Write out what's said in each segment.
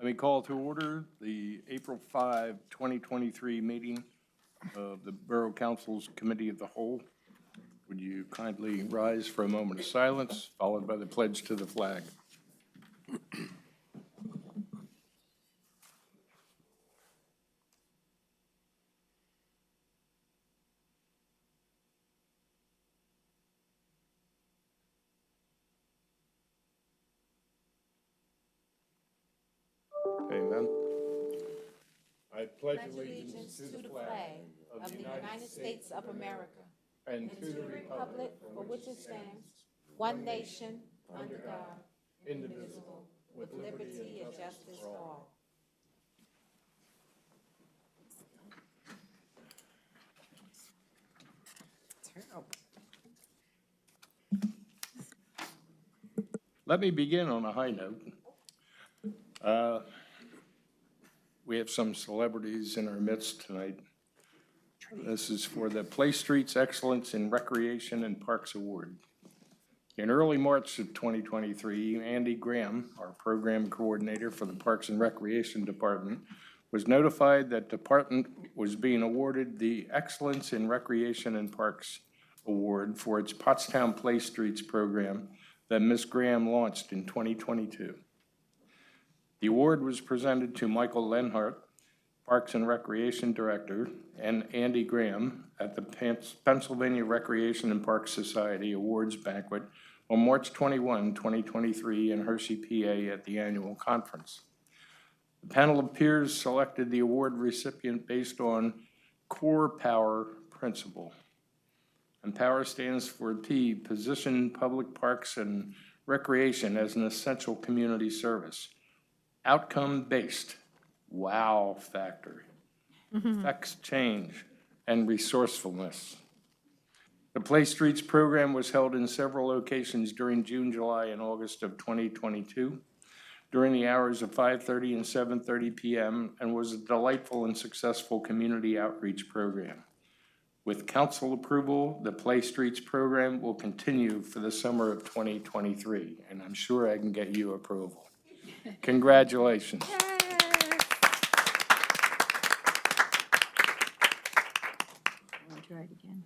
Let me call to order the April 5, 2023 meeting of the Borough Council's Committee of the Whole. Would you kindly rise for a moment of silence, followed by the pledge to the flag? Amen. I pledge allegiance to the flag of the United States of America and and to the republic for which it stands, one nation, under God, indivisible, with liberty and justice for all. Let me begin on a high note. We have some celebrities in our midst tonight. This is for the Play Streets Excellence in Recreation and Parks Award. In early March of 2023, Andy Graham, our program coordinator for the Parks and Recreation Department, was notified that the department was being awarded the Excellence in Recreation and Parks Award for its Pottstown Play Streets program that Ms. Graham launched in 2022. The award was presented to Michael Lenhart, Parks and Recreation Director, and Andy Graham at the Pennsylvania Recreation and Parks Society Awards Banquet on March 21, 2023 in Hershey, PA at the annual conference. The panel of peers selected the award recipient based on core power principle. And power stands for P, position public parks and recreation as an essential community service. Outcome-based, wow factor, affects change, and resourcefulness. The Play Streets program was held in several locations during June, July, and August of 2022 during the hours of 5:30 and 7:30 p.m. and was a delightful and successful community outreach program. With council approval, the Play Streets program will continue for the summer of 2023, and I'm sure I can get you approval. Congratulations. I'll try it again.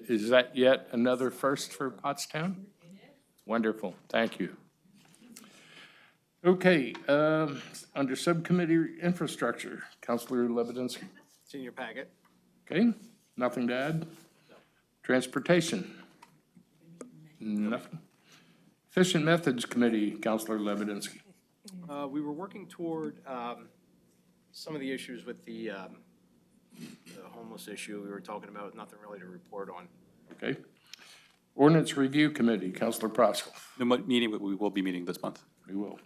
Is that yet another first for Pottstown? Wonderful, thank you. Okay, under Subcommittee Infrastructure, Councilor Lebedinsky. It's in your packet. Okay, nothing to add? No. Transportation? Nothing. Efficient Methods Committee, Councilor Lebedinsky. We were working toward some of the issues with the homeless issue we were talking about, nothing really to report on. Okay. Ordinance Review Committee, Councilor Proskal. The meeting, we will be meeting this month. We will.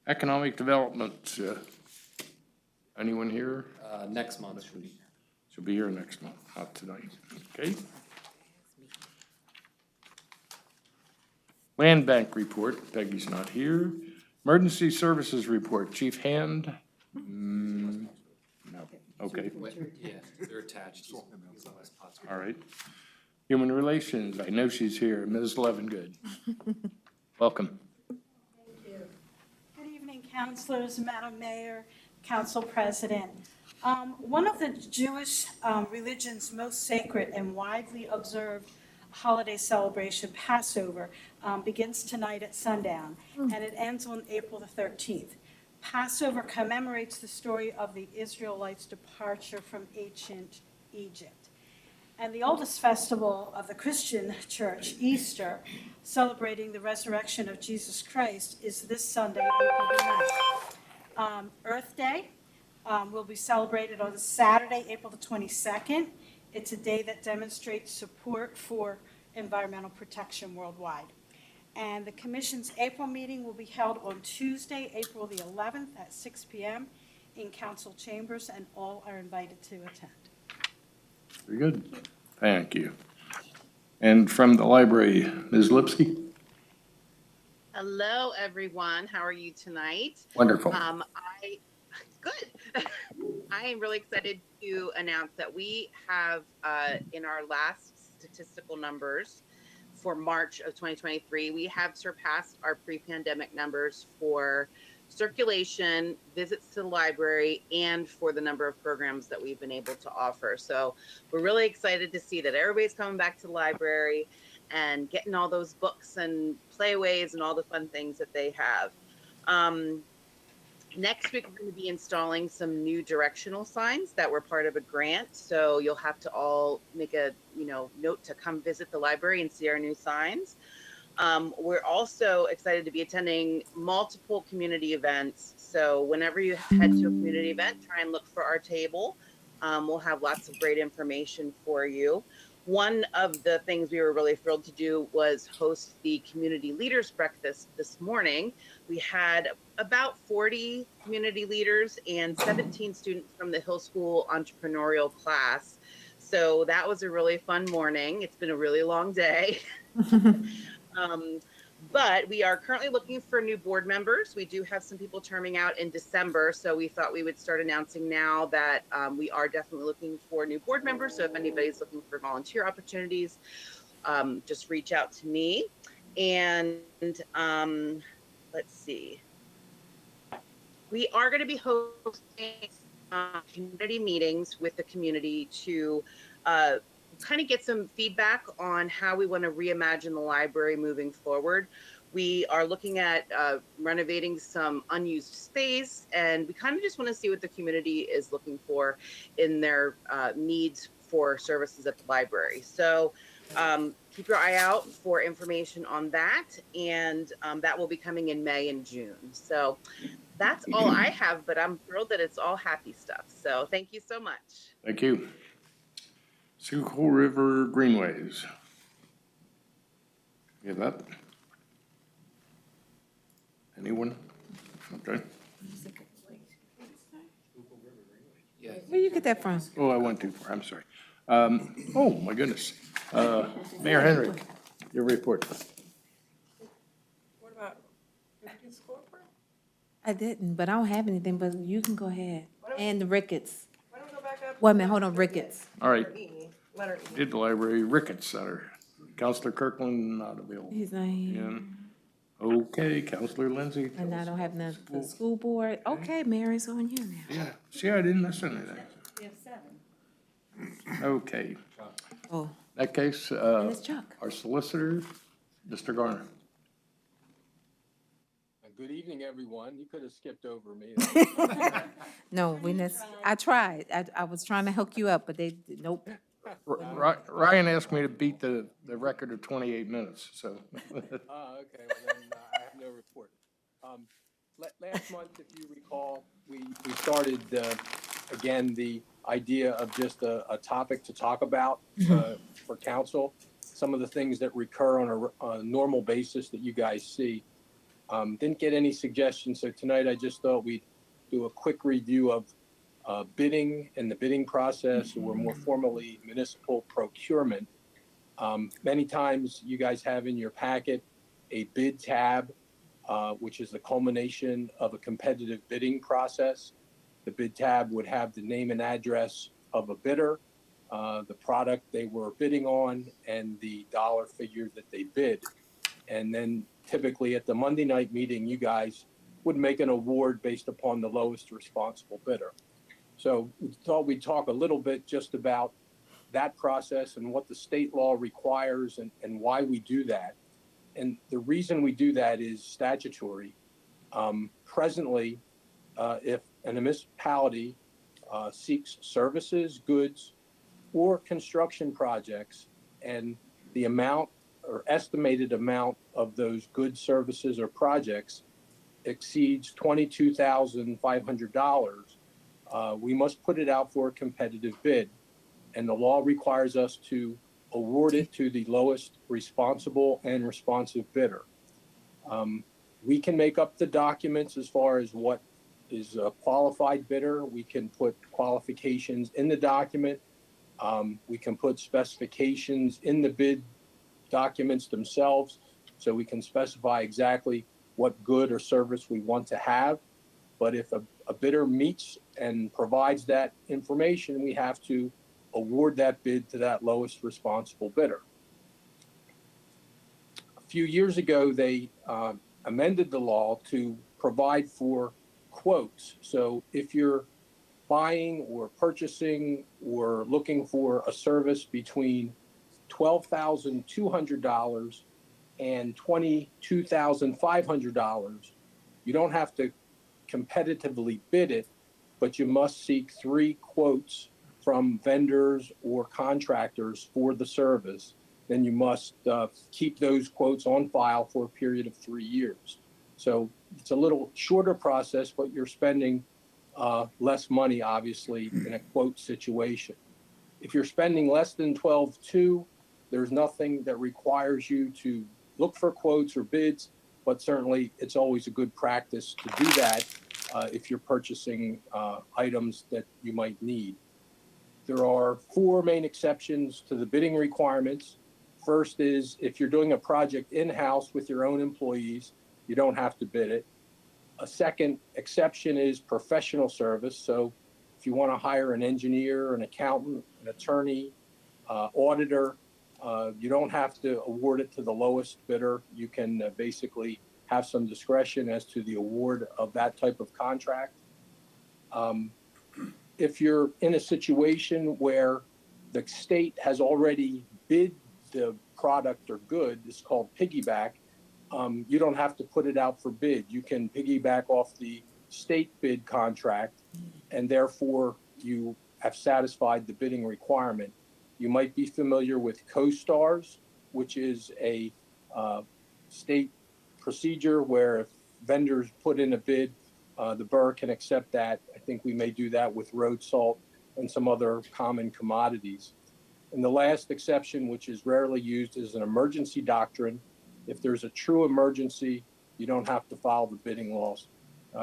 Economic Development, anyone here? Next month. She'll be here next month, not tonight. Okay. Land Bank Report, Peggy's not here. Emergency Services Report, Chief Hand? No, okay, Yeah, they're attached. all right. Human Relations, I know she's here, Ms. Levengood. Welcome. Thank you. Good evening, councilors, Madam Mayor, Council President. One of the Jewish religion's most sacred and widely observed holiday celebration, Passover, begins tonight at sundown, and it ends on April the 13th. Passover commemorates the story of the Israelites' departure from ancient Egypt. And the oldest festival of the Christian church, Easter, celebrating the resurrection of Jesus Christ, is this Sunday, April the 9th. Earth Day will be celebrated on Saturday, April the 22nd. It's a day that demonstrates support for environmental protection worldwide. And the Commission's April meeting will be held on Tuesday, April the 11th at 6 p.m. in council chambers, and all are invited to attend. Very good. Thank you. And from the library, Ms. Lipsky? Hello, everyone. How are you tonight? Wonderful. Good. I am really excited to announce that we have, in our last statistical numbers, for March of 2023, we have surpassed our pre-pandemic numbers for circulation, visits to the library, and for the number of programs that we've been able to offer. So we're really excited to see that everybody's coming back to the library and getting all those books and playways and all the fun things that they have. Next week, we're going to be installing some new directional signs that were part of a grant. So you'll have to all make a note to come visit the library and see our new signs. We're also excited to be attending multiple community events. So whenever you head to a community event, try and look for our table. We'll have lots of great information for you. One of the things we were really thrilled to do was host the Community Leaders Breakfast this morning. We had about 40 community leaders and 17 students from the Hill School entrepreneurial class. So that was a really fun morning. It's been a really long day. But we are currently looking for new board members. We do have some people terming out in December, so we thought we would start announcing now that we are definitely looking for new board members. So if anybody's looking for volunteer opportunities, just reach out to me. And let's see. We are going to be hosting community meetings with the community to kind of get some feedback on how we want to reimagine the library moving forward. We are looking at renovating some unused space, and we kind of just want to see what the community is looking for in their needs for services at the library. So keep your eye out for information on that, and that will be coming in May and June. So that's all I have, but I'm thrilled that it's all happy stuff. So thank you so much. Thank you. Sioux River Greenways. You have that? Anyone? Okay. Where you get that from? Oh, I went too far, I'm sorry. Oh, my goodness. Mayor Henrik, your report. What about Ricketts Corporate? I didn't, but I don't have anything, but you can go ahead. And the Ricketts. Why don't we go back up? Wait a minute, hold on, Ricketts. All right, Letter E. did the library Ricketts Center. Counselor Kirkland not available. He's not here. And, okay, Counselor Lindsay. And I don't have none, the school board. Okay, Mary's on you now. Yeah, see, I didn't miss anything. We have 7. Okay, Oh, in that case, and it's Chuck. our solicitor, Mr. Garner. Good evening, everyone. You could have skipped over me. No, I tried. I was trying to hook you up, but nope. Ryan asked me to beat the record of 28 minutes, so. Okay, well then I have no report. Last month, if you recall, we started, again, the idea of just a topic to talk about for council. Some of the things that recur on a normal basis that you guys see. Didn't get any suggestions, so tonight I just thought we'd do a quick review of bidding and the bidding process, or more formally municipal procurement. Many times you guys have in your packet a bid tab, which is the culmination of a competitive bidding process. The bid tab would have the name and address of a bidder, the product they were bidding on, and the dollar figure that they bid. And then typically at the Monday night meeting, you guys would make an award based upon the lowest responsible bidder. So we thought we'd talk a little bit just about that process and what the state law requires and why we do that. And the reason we do that is statutory. Presently, if a municipality seeks services, goods, or construction projects, and the amount or estimated amount of those goods, services, or projects exceeds $22,500, we must put it out for a competitive bid. And the law requires us to award it to the lowest responsible and responsive bidder. We can make up the documents as far as what is a qualified bidder. We can put qualifications in the document. We can put specifications in the bid documents themselves, so we can specify exactly what good or service we want to have. But if a bidder meets and provides that information, we have to award that bid to that lowest responsible bidder. few years ago, they amended the law to provide for quotes. So if you're buying or purchasing or looking for a service between $12,200 and $22,500, you don't have to competitively bid it, but you must seek 3 quotes from vendors or contractors for the service. Then you must keep those quotes on file for a period of 3 years. So it's a little shorter process, but you're spending less money, obviously, in a quote situation. If you're spending less than 12.2, there's nothing that requires you to look for quotes or bids, but certainly it's always a good practice to do that if you're purchasing items that you might need. There are 4 main exceptions to the bidding requirements. First is if you're doing a project in-house with your own employees, you don't have to bid it. A second exception is professional service. So if you want to hire an engineer, an accountant, an attorney, auditor, you don't have to award it to the lowest bidder. You can basically have some discretion as to the award of that type of contract. If you're in a situation where the state has already bid the product or good, it's called piggyback, you don't have to put it out for bid. You can piggyback off the state bid contract, and therefore you have satisfied the bidding requirement. You might be familiar with co-stars, which is a state procedure where if vendors put in a bid, the borough can accept that. I think we may do that with road salt and some other common commodities. And the last exception, which is rarely used, is an emergency doctrine. If there's a true emergency, you don't have to follow the bidding laws.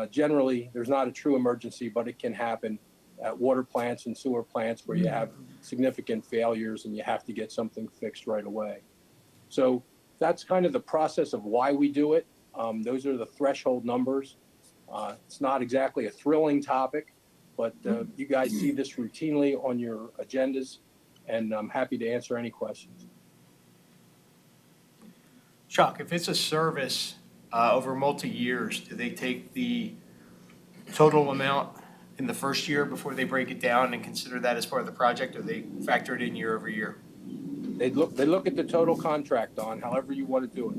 Generally, there's not a true emergency, but it can happen at water plants and sewer plants where you have significant failures and you have to get something fixed right away. So that's kind of the process of why we do it. Those are the threshold numbers. It's not exactly a thrilling topic, but you guys see this routinely on your agendas, and I'm happy to answer any questions. Chuck, if it's a service over multi-years, do they take the total amount in the first year before they break it down and consider that as part of the project, or they factor it in year over year? They look at the total contract on however you want to do it.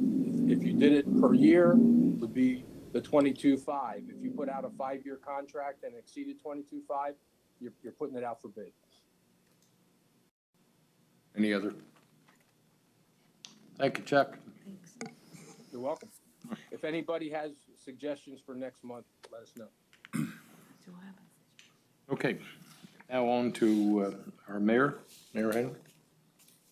If you did it per year, it would be the 22.5. If you put out a 5-year contract and exceeded 22.5, you're putting it out for bid. Any other? Thank you, Chuck. You're welcome. If anybody has suggestions for next month, let us know. Okay, now on to our mayor, Mayor Henry.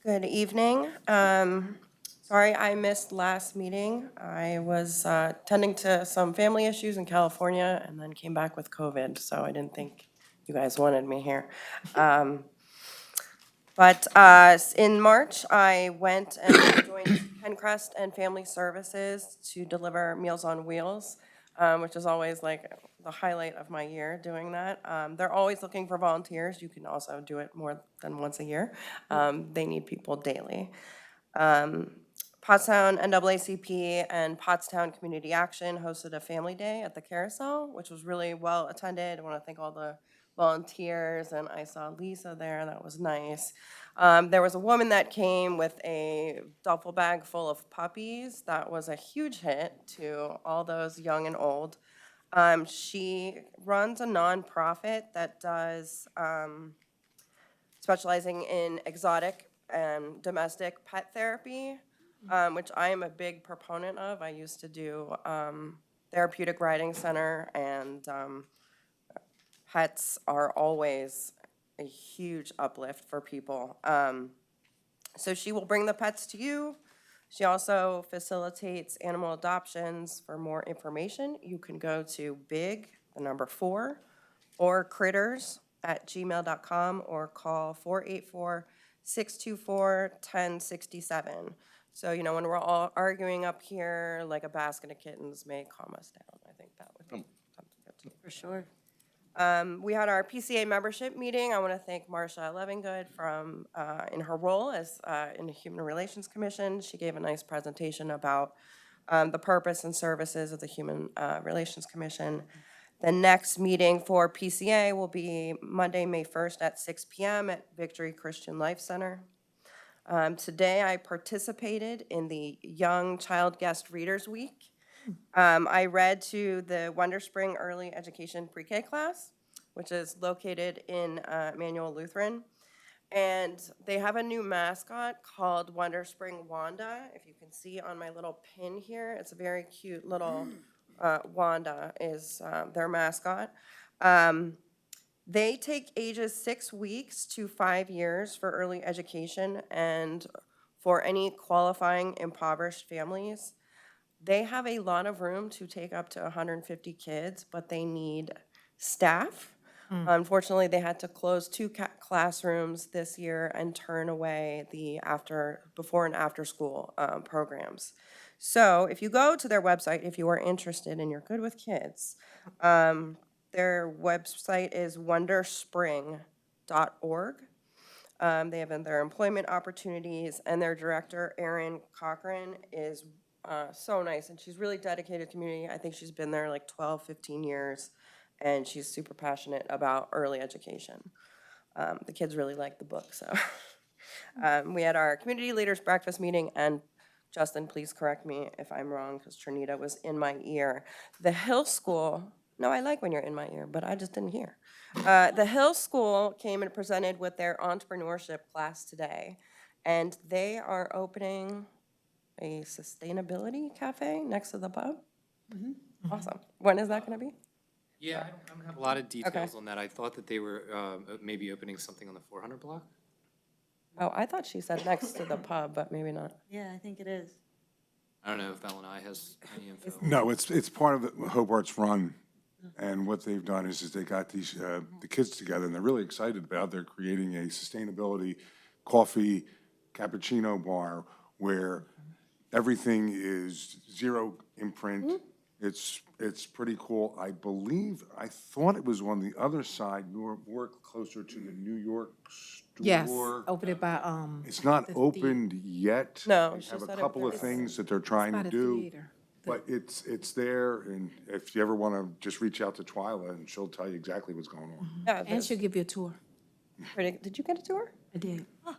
Good evening. Sorry I missed last meeting. I was tending to some family issues in California and then came back with COVID, so I didn't think you guys wanted me here. But in March, I went and joined Pencrest and Family Services to deliver Meals on Wheels, which is always like the highlight of my year doing that. They're always looking for volunteers. You can also do it more than once a year. They need people daily. Pottstown NAACP and Pottstown Community Action hosted a family day at the Carousel, which was really well attended. I want to thank all the volunteers, and I saw Lisa there. That was nice. There was a woman that came with a duffel bag full of puppies. That was a huge hit to all those young and old. She runs a nonprofit that does specializing in exotic and domestic pet therapy, which I am a big proponent of. I used to do therapeutic riding center, and pets are always a huge uplift for people. So she will bring the pets to you. She also facilitates animal adoptions. For more information, you can go to big4 or critters@gmail.com or call 484-624-1067. So, you know, when we're all arguing up here, like a basket of kittens may calm us down. I think that would be something good to do. For sure. We had our PCA membership meeting. I want to thank Marcia Levingood from, in her role as, in the Human Relations Commission. She gave a nice presentation about the purpose and services of the Human Relations Commission. The next meeting for PCA will be Monday, May 1st at 6 p.m. at Victory Christian Life Center. Today, I participated in the Young Child Guest Readers Week. I read to the Wonder Spring Early Education Pre-K class, which is located in Emmanuel Lutheran. And they have a new mascot called Wonder Spring Wanda. If you can see on my little pin here, it's a very cute little Wanda is their mascot. They take ages 6 weeks to 5 years for early education and for any qualifying impoverished families. They have a lot of room to take up to 150 kids, but they need staff. Unfortunately, they had to close 2 classrooms this year and turn away the before and after school programs. So if you go to their website, if you are interested and you're good with kids, their website is wonderspring.org. They have their employment opportunities, and their director, Erin Cochran, is so nice, and she's really dedicated to community. I think she's been there like 12, 15 years, and she's super passionate about early education. The kids really like the book, so. We had our community leaders breakfast meeting, and Justin, please correct me if I'm wrong, because Trinita was in my ear. The Hill School, no, I like when you're in my ear, but I just didn't hear. The Hill School came and presented with their entrepreneurship class today, and they are opening a sustainability cafe next to the pub. Awesome. When is that going to be? Yeah, I don't have a lot of details on that. I thought that they were maybe opening something on the 400 block. Oh, I thought she said next to the pub, but maybe not. Yeah, I think it is. I don't know if Val has any info. No, it's part of the Hope Arts Run, and what they've done is they got these, the kids together, and they're really excited about, they're creating a sustainability coffee cappuccino bar where everything is zero imprint. It's pretty cool. I thought it was on the other side, more closer to the New York store. Yes, open it by, It's not the opened yet. No, They she have said a it couple of was- things that they're trying by to the do. theater. But it's there, and if you ever want to just reach out to Twyla, and she'll tell you exactly what's going on. Yeah, And she'll give you a tour. did you get a tour? I did. What?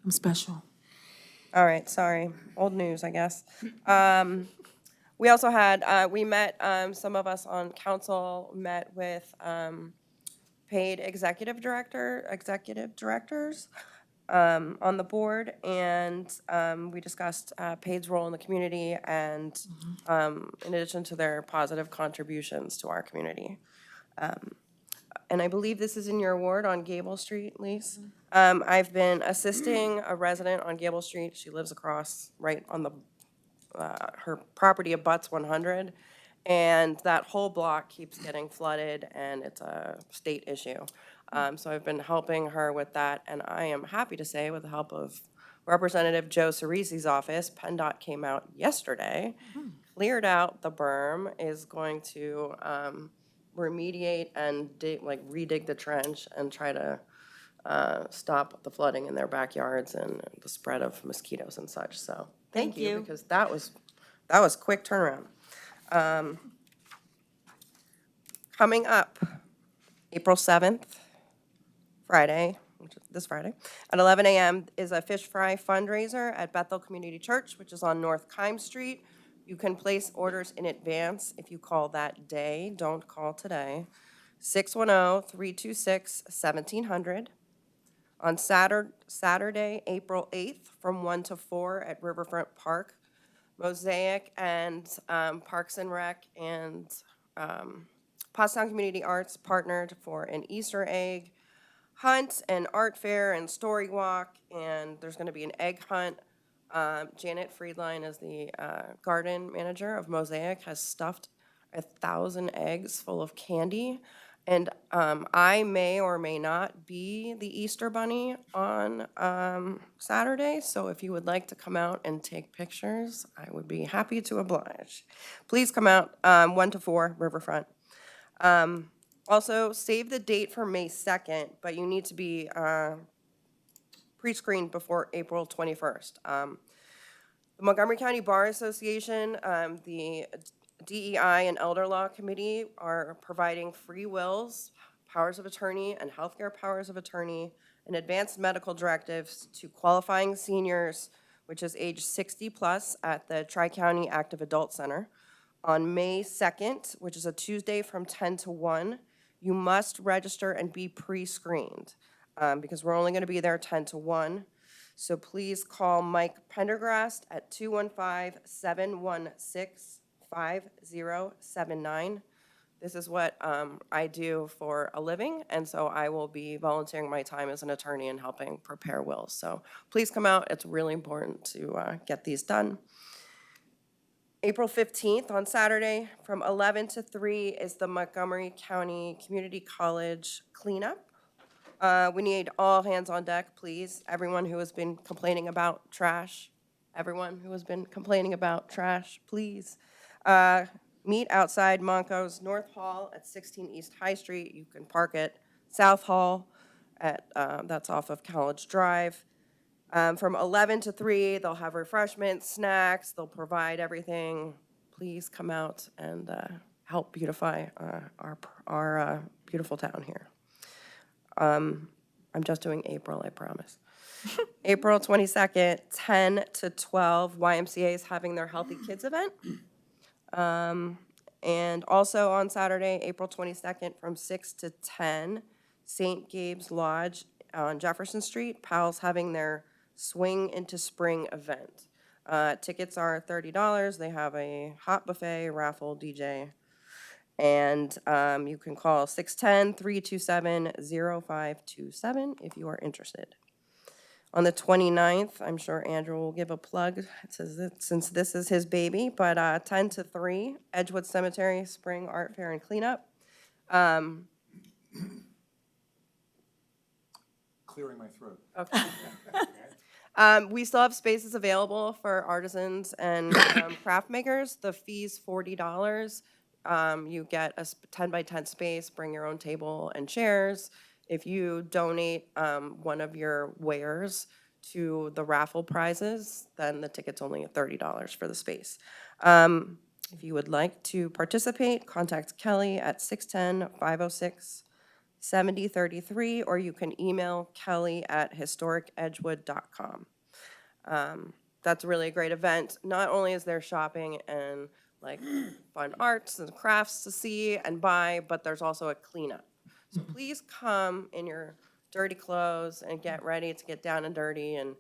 I'm special. All right, sorry. Old news, I guess. We also had, we met, some of us on council met with paid executive directors on the board, and we discussed paid's role in the community and in addition to their positive contributions to our community. And I believe this is in your ward on Gable Street, Lise. I've been assisting a resident on Gable Street. She lives across, right on the, her property abuts 100. And that whole block keeps getting flooded, and it's a state issue. So I've been helping her with that, and I am happy to say, with the help of Representative Joe Cerisi's office, PennDOT came out yesterday, cleared out the berm, is going to remediate and redig the trench and try to stop the flooding in their backyards and the spread of mosquitoes and such. So thank you, because that was quick turnaround. Coming up, April 7th, Friday, which is this Friday, at 11 a.m. is a fish fry fundraiser at Bethel Community Church, which is on North Kime Street. You can place orders in advance if you call that day. Don't call today. 610-326-1700. On Saturday, April 8th, from 1 to 4 at Riverfront Park. Mosaic and Parks and Rec and Pottstown Community Arts partnered for an Easter egg hunt and art fair and story walk, and there's going to be an egg hunt. Janet Friedline is the garden manager of Mosaic, has stuffed 1,000 eggs full of candy. And I may or may not be the Easter Bunny on Saturday, so if you would like to come out and take pictures, I would be happy to oblige. Please come out 1 to 4, Riverfront. Also, save the date for May 2nd, but you need to be pre-screened before April 21st. The Montgomery County Bar Association, the DEI and Elder Law Committee are providing free wills, powers of attorney, and healthcare powers of attorney, and advanced medical directives to qualifying seniors, which is age 60 plus, at the Tri-County Active Adult Center. On May 2nd, which is a Tuesday from 10 to 1, you must register and be pre-screened because we're only going to be there 10 to 1. So please call Mike Pendergrast at 215-716-5079. This is what I do for a living, and so I will be volunteering my time as an attorney and helping prepare wills. So please come out. It's really important to get these done. April 15th, on Saturday, from 11 to 3 is the Montgomery County Community College cleanup. We need all hands on deck, please. Everyone who has been complaining about trash, please. Meet outside Monco's North Hall at 16 East High Street. You can park at South Hall, that's off of College Drive. From 11 to 3, they'll have refreshments, snacks, they'll provide everything. Please come out and help beautify our beautiful town here. I'm just doing April, I promise. April 22nd, 10 to 12, YMCA is having their Healthy Kids event. And also on Saturday, April 22nd, from 6 to 10, St. Gabe's Lodge on Jefferson Street, Powell's having their Swing into Spring event. Tickets are $30. They have a hot buffet, raffle, DJ. And you can call 610-327-0527 if you are interested. On the 29th, I'm sure Andrew will give a plug. It says that since this is his baby, but 10 to 3, Edgewood Cemetery Spring Art Fair and Cleanup. Clearing my throat. Okay. We still have spaces available for artisans and craft makers. The fee's $40. You get a 10 by 10 space, bring your own table and chairs. If you donate one of your wares to the raffle prizes, then the ticket's only $30 for the space. If you would like to participate, contact Kelly at 610-506-7033, or you can email Kelly at historicedgewood.com. That's really a great event. Not only is there shopping and like fun arts and crafts to see and buy, but there's also a cleanup. So please come in your dirty clothes and get ready to get down and dirty and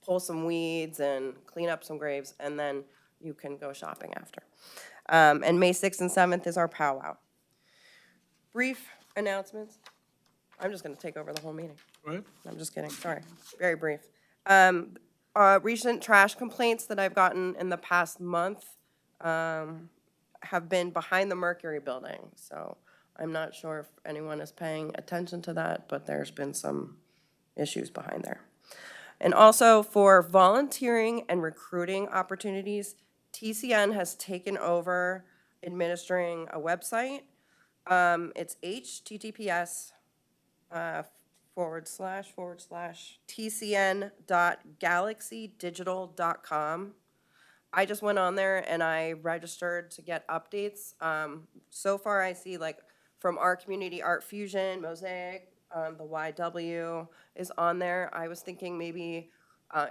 pull some weeds and clean up some graves, and then you can go shopping after. And May 6th and 7th is our powwow. Brief announcements. I'm just going to take over the whole meeting. What? I'm just kidding, sorry, very brief. Recent trash complaints that I've gotten in the past month have been behind the Mercury building, so I'm not sure if anyone is paying attention to that, but there's been some issues behind there. And also for volunteering and recruiting opportunities, TCN has taken over administering a website. It's https://tcn.galaxydigital.com. I just went on there and I registered to get updates. So far I see like from our community, Art Fusion, Mosaic, the YW is on there. I was thinking maybe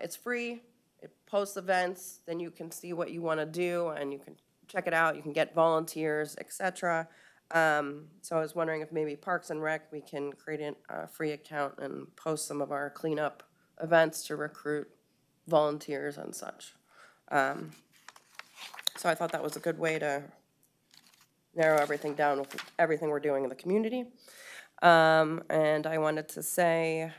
it's free, it posts events, then you can see what you want to do and you can check it out, you can get volunteers, etc. So I was wondering if maybe Parks and Rec, we can create a free account and post some of our cleanup events to recruit volunteers and such. So I thought that was a good way to narrow everything down with everything we're doing in the community. And I wanted to say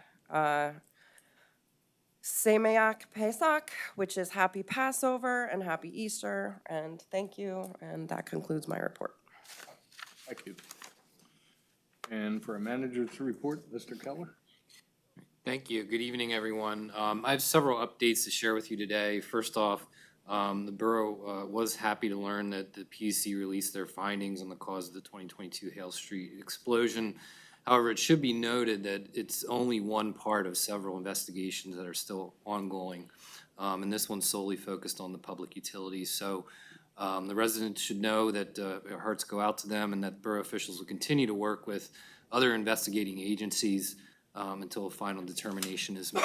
Semeyak Pesach, which is Happy Passover and Happy Easter, and thank you, and that concludes my report. Thank you. And for a manager's report, Mr. Keller? Thank you. Good evening, everyone. I have several updates to share with you today. First off, The borough was happy to learn that the PUC released their findings on the cause of the 2022 Hale Street explosion. However, it should be noted that it's only one part of several investigations that are still ongoing. And this one's solely focused on the public utilities. So the residents should know that our hearts go out to them and that borough officials will continue to work with other investigating agencies until a final determination is made.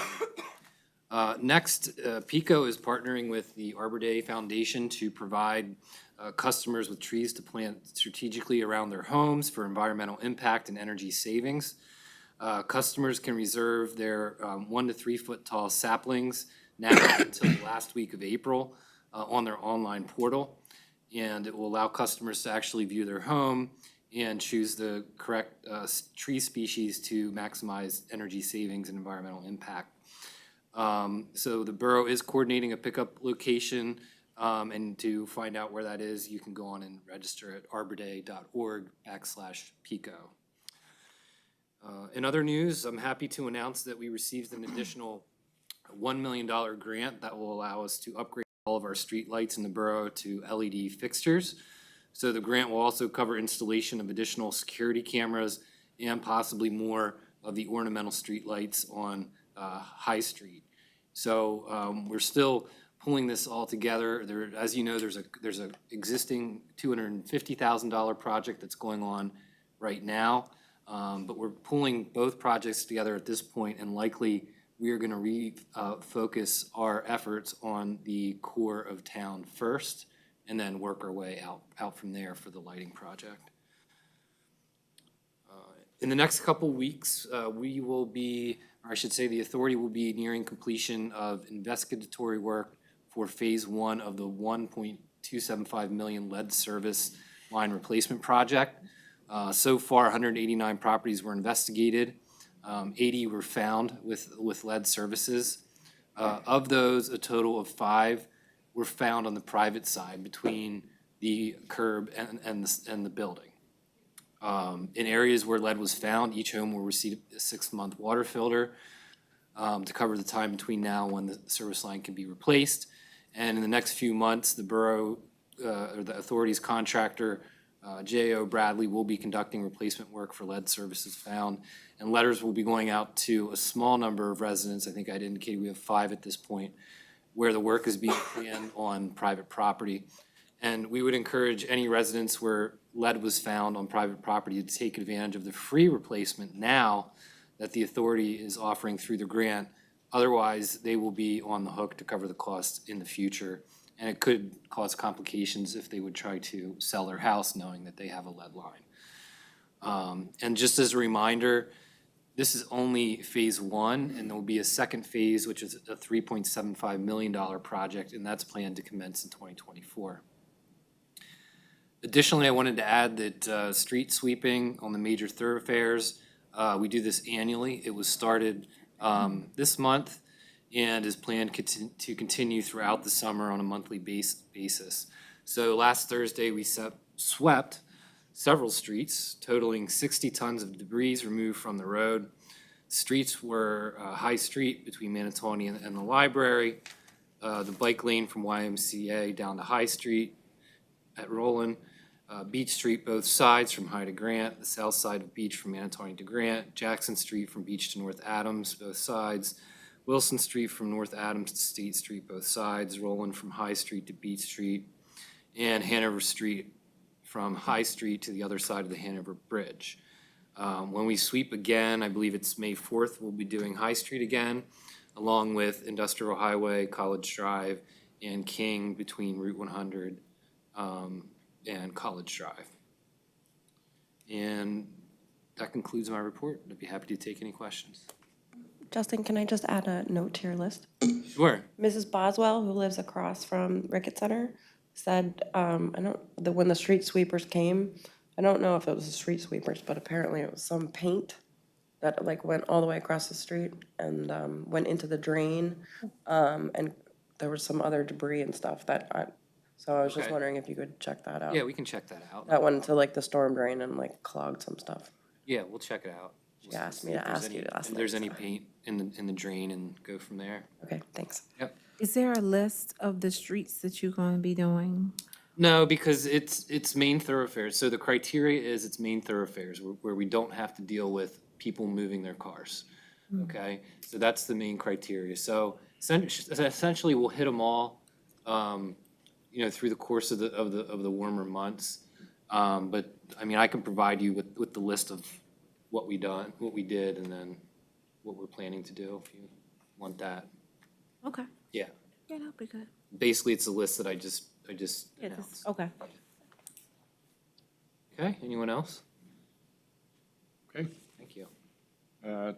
Next, PICO is partnering with the Arbor Day Foundation to provide customers with trees to plant strategically around their homes for environmental impact and energy savings. Customers can reserve their 1 to 3 foot tall saplings now until the last week of April on their online portal. And it will allow customers to actually view their home and choose the correct tree species to maximize energy savings and environmental impact. So the borough is coordinating a pickup location, and to find out where that is, you can go on and register at arborday.org/PICO. In other news, I'm happy to announce that we received an additional $1 million grant that will allow us to upgrade all of our streetlights in the borough to LED fixtures. So the grant will also cover installation of additional security cameras and possibly more of the ornamental streetlights on High Street. So we're still pulling this all together. There, as you know, there's a existing $250,000 project that's going on right now, but we're pulling both projects together at this point, and likely we are going to refocus our efforts on the core of town first, and then work our way out from there for the lighting project. In the next couple weeks, we will be, or I should say the authority will be nearing completion of investigatory work for phase 1 of the $1.275 million lead service line replacement project. So far, 189 properties were investigated. 80 were found with lead services. Of those, a total of 5 were found on the private side between the curb and the building. In areas where lead was found, each home will receive a 6-month water filter to cover the time between now and when the service line can be replaced. And in the next few months, the borough, or the authority's contractor, J.O. Bradley, will be conducting replacement work for lead services found. And letters will be going out to a small number of residents. I think I'd indicated we have 5 at this point, where the work is being planned on private property. And we would encourage any residents where lead was found on private property to take advantage of the free replacement now that the authority is offering through the grant. Otherwise, they will be on the hook to cover the costs in the future. And it could cause complications if they would try to sell their house knowing that they have a lead line. And just as a reminder, this is only phase 1, and there will be a second phase, which is a $3.75 million project, and that's planned to commence in 2024. Additionally, I wanted to add that street sweeping on the major thoroughfares, we do this annually. It was started this month and is planned to continue throughout the summer on a monthly basis. So last Thursday, we swept several streets, totaling 60 tons of debris removed from the road. Streets were High Street between Manatawny and the library, the bike lane from YMCA down to High Street at Roland, Beach Street both sides from High to Grant, the south side of Beach from Manatawny to Grant, Jackson Street from Beach to North Adams both sides, Wilson Street from North Adams to State Street both sides, Roland from High Street to Beach Street, and Hanover Street from High Street to the other side of the Hanover Bridge. When we sweep again, I believe it's May 4th, we'll be doing High Street again, along with Industrial Highway, College Drive, and King between Route 100 and College Drive. And that concludes my report. I'd be happy to take any questions. Justin, can I just add a note to your list? Sure. Mrs. Boswell, who lives across from Rickett Center, said, when the street sweepers came, I don't know if it was the street sweepers, but apparently it was some paint that like went all the way across the street and went into the drain. And there was some other debris and stuff so I was just Okay. wondering if you could check that out. Yeah, we can check that out. That went into like the storm drain and like clogged some stuff. Yeah, we'll check it out. She asked me to ask you last If there's night, any so. paint in the drain and go from there. Okay, thanks. Yep. Is there a list of the streets that you're going to be doing? No, because it's main thoroughfares. So the criteria is it's main thoroughfares where we don't have to deal with people moving their cars. Okay, so that's the main criteria. So essentially, we'll hit them all, through the course of the warmer months. But I mean, I can provide you with the list of what we did, and then what we're planning to do if you want that. Okay. Yeah. Yeah, that'll be good. Basically, it's a list that I just Yeah, announced. okay. Okay, anyone else? Okay. Thank you.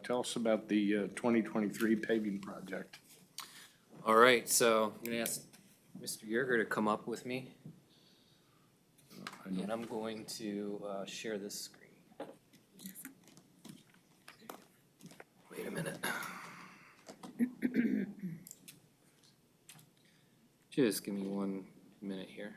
Tell us about the 2023 paving project. All right, so I'm gonna ask Mr. Yerger to come up with me. And I'm going to share this screen. Wait a minute. Just give me 1 minute here.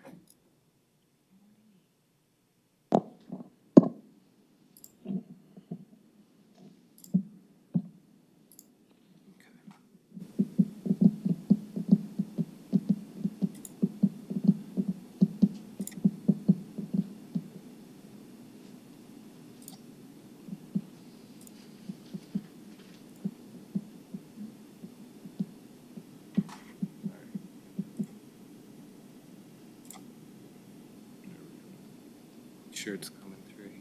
Sure it's coming through here.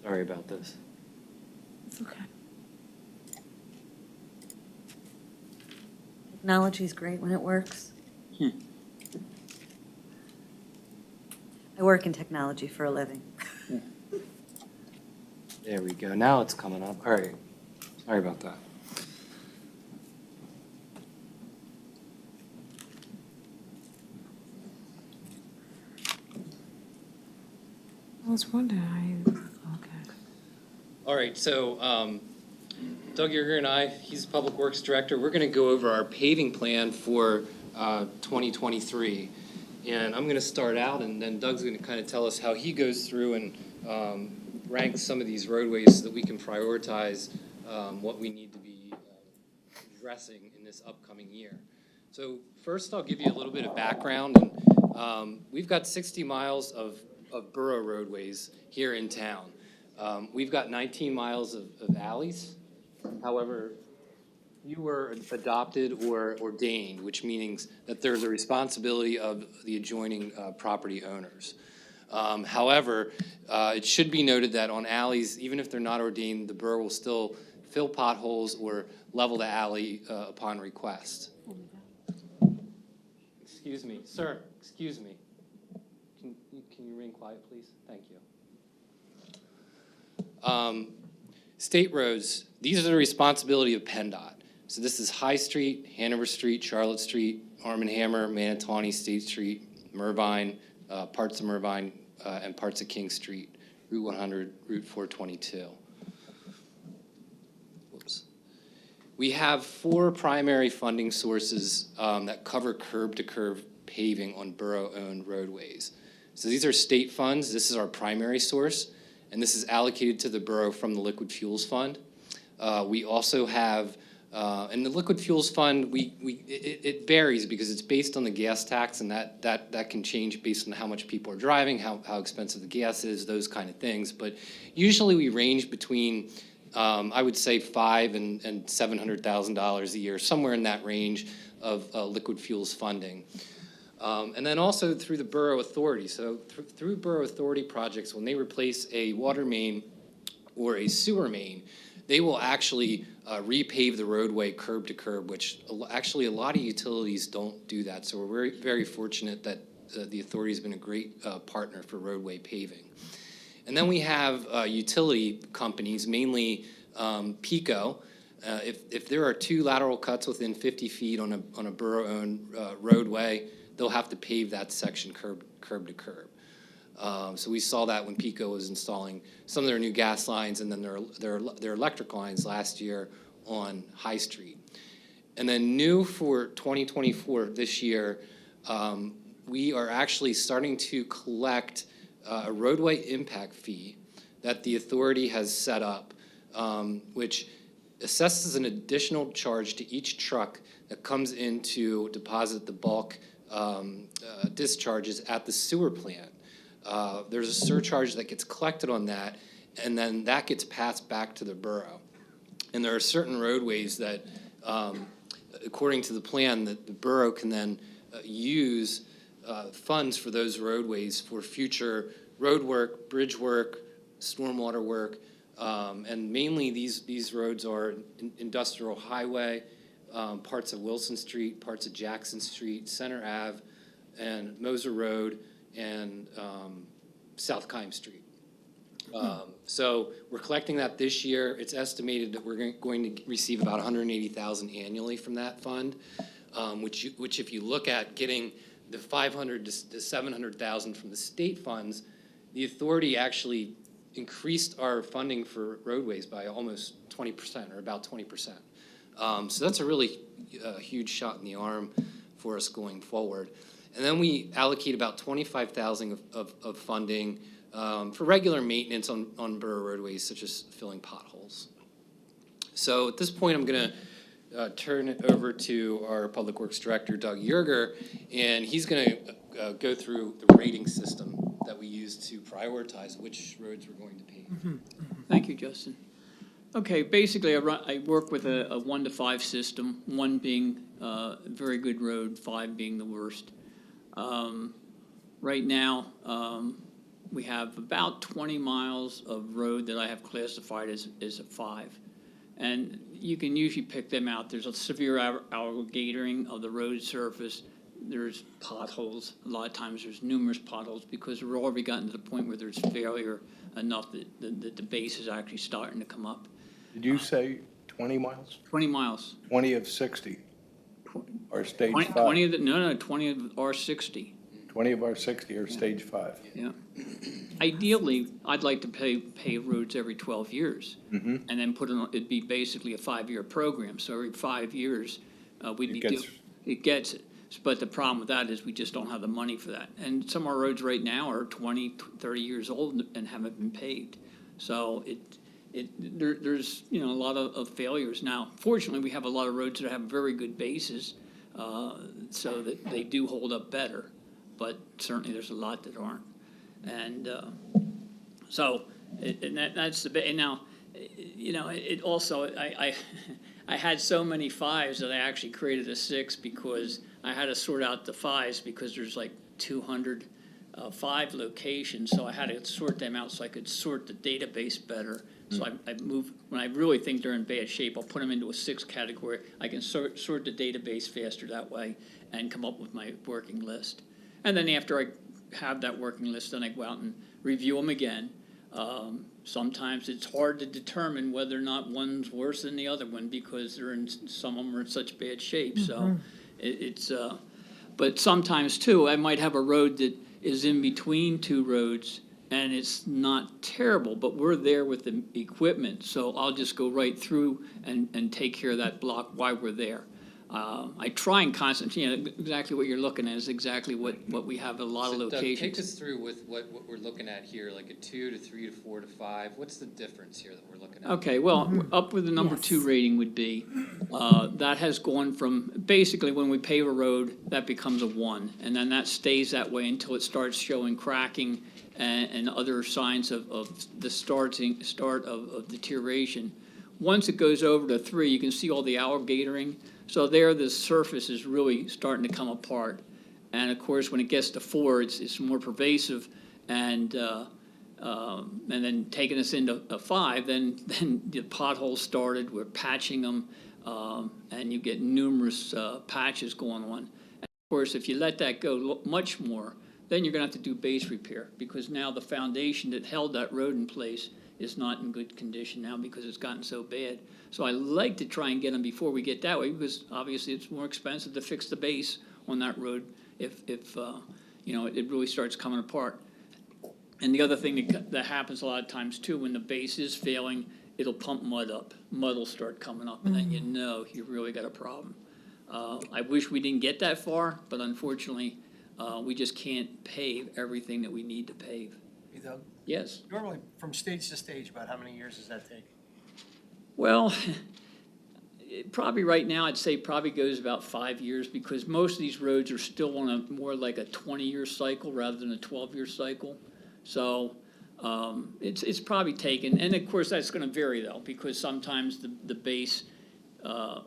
Sorry about this. It's okay. Technology's great when it works. I work in technology for a living. There we go. Now it's coming up. All right. Sorry about that. I was wondering how you, okay. All right, so Doug Yerger and I, he's the Public Works Director, we're gonna go over our paving plan for 2023. And I'm gonna start out, and then Doug's gonna kind of tell us how he goes through and ranks some of these roadways so that we can prioritize what we need to be addressing in this upcoming year. So first, I'll give you a little bit of background. And we've got 60 miles of borough roadways here in town. We've got 19 miles of alleys. However, you were adopted or ordained, which means that there's a responsibility of the adjoining property owners. However, it should be noted that on alleys, even if they're not ordained, the borough will still fill potholes or level the alley upon request. Excuse me, sir, excuse me. Can you remain quiet, please? Thank you. State roads, these are the responsibility of PennDOT. So this is High Street, Hanover Street, Charlotte Street, Arm and Hammer, Manatawny, State Street, Mervine, parts of Mervine, and parts of King Street, Route 100, Route 422. Whoops. We have 4 primary funding sources that cover curb-to-curb paving on borough-owned roadways. So these are state funds. This is our primary source, and this is allocated to the borough from the Liquid Fuels Fund. We also have, and the Liquid Fuels Fund, it varies because it's based on the gas tax, and that can change based on how much people are driving, how expensive the gas is, those kind of things. But usually we range between, I would say, $500,000 and $700,000 a year, somewhere in that range of liquid fuels funding. And then also through the borough authority. So through borough authority projects, when they replace a water main or a sewer main, they will actually repave the roadway curb to curb, which actually a lot of utilities don't do that. So we're very, very fortunate that the authority has been a great partner for roadway paving. And then we have utility companies, mainly PECO. If there are 2 lateral cuts within 50 feet on a borough-owned roadway, they'll have to pave that section curb to curb. So we saw that when PECO was installing some of their new gas lines and then their electric lines last year on High Street. And then new for 2024, this year, we are actually starting to collect a roadway impact fee that the authority has set up which assesses an additional charge to each truck that comes in to deposit the bulk discharges at the sewer plant. There's a surcharge that gets collected on that, and then that gets passed back to the borough. And there are certain roadways that, according to the plan, that the borough can then use funds for those roadways for future road work, bridge work, stormwater work, and mainly these roads are Industrial Highway, parts of Wilson Street, parts of Jackson Street, Center Ave, and Moser Road, and South Kime Street. So we're collecting that this year. It's estimated that we're going to receive about $180,000 annually from that fund, which if you look at getting the $500,000 to $700,000 from the state funds, the authority actually increased our funding for roadways by almost 20%, or about 20%. So that's a really huge shot in the arm for us going forward. And then we allocate about $25,000 of funding for regular maintenance on borough roadways, such as filling potholes. So at this point, I'm going to turn it over to our Public Works Director, Doug Yerger, and he's going to go through the rating system that we use to prioritize which roads we're going to pave. Thank you, Justin. Okay, basically, I work with a 1 to 5 system, 1 being a very good road, 5 being the worst. Right now, we have about 20 miles of road that I have classified as a 5. And you can usually pick them out. There's a severe alligatoring of the road surface. There's potholes. A lot of times there's numerous potholes because we're already gotten to the point where there's failure enough that the base is actually starting to come up. Did you say 20 miles? 20 miles. 20 of 60, or stage 5? 20 of the, no, 20 of our 60. 20 of our 60 are stage 5. Yeah. Ideally, I'd like to pave roads every 12 years. Mm-hmm. And then it'd be basically a 5-year program. So every 5 years, we'd be it gets it. But the problem with that is we just don't have the money for that. And some of our roads right now are 20, 30 years old and haven't been paved. So there's a lot of failures. Now, fortunately, we have a lot of roads that have very good bases, so that they do hold up better. But certainly there's a lot that aren't. And that's the bit. And now, it also, I had so many 5s that I actually created a 6 because I had to sort out the 5s because there's like 205 locations. So I had to sort them out so I could sort the database better. So I moved, when I really think they're in bad shape, I'll put them into a 6 category. I can sort the database faster that way and come up with my working list. And then after I have that working list, then I go out and review them again. Sometimes it's hard to determine whether or not one's worse than the other one because some of them are in such bad shape. So but sometimes too, I might have a road that is in between 2 roads and it's not terrible, but we're there with the equipment. So I'll just go right through and take care of that block while we're there. I try and concentrate, exactly what you're looking at is exactly what we have a lot of locations. Doug, take us through with what we're looking at here, like a 2 to 3 to 4 to 5. What's the difference here that we're looking at? Okay, well, up with the number 2 rating would be, that has gone from, basically when we pave a road, that becomes a 1. And then that stays that way until it starts showing cracking and other signs of the start of deterioration. Once it goes over to 3, you can see all the alligatoring. So there, the surface is really starting to come apart. And of course, when it gets to 4, it's more pervasive. And then taking us into a 5, then the potholes started. We're patching them, and you get numerous patches going on. And of course, if you let that go much more, then you're going to have to do base repair because now the foundation that held that road in place is not in good condition now because it's gotten so bad. So I like to try and get them before we get that way because obviously it's more expensive to fix the base on that road if it really starts coming apart. And the other thing that happens a lot of times too, when the base is failing, it'll pump mud up. Mud will start coming up and then you really got a problem. I wish we didn't get that far, but unfortunately, we just can't pave everything that we need to pave. Hey, Doug? Yes. Normally, from stage to stage, about how many years does that take? Well, probably right now, I'd say probably goes about 5 years because most of these roads are still on a more like a 20-year cycle rather than a 12-year cycle. So it's probably taken, and of course, that's gonna vary though, because sometimes the base,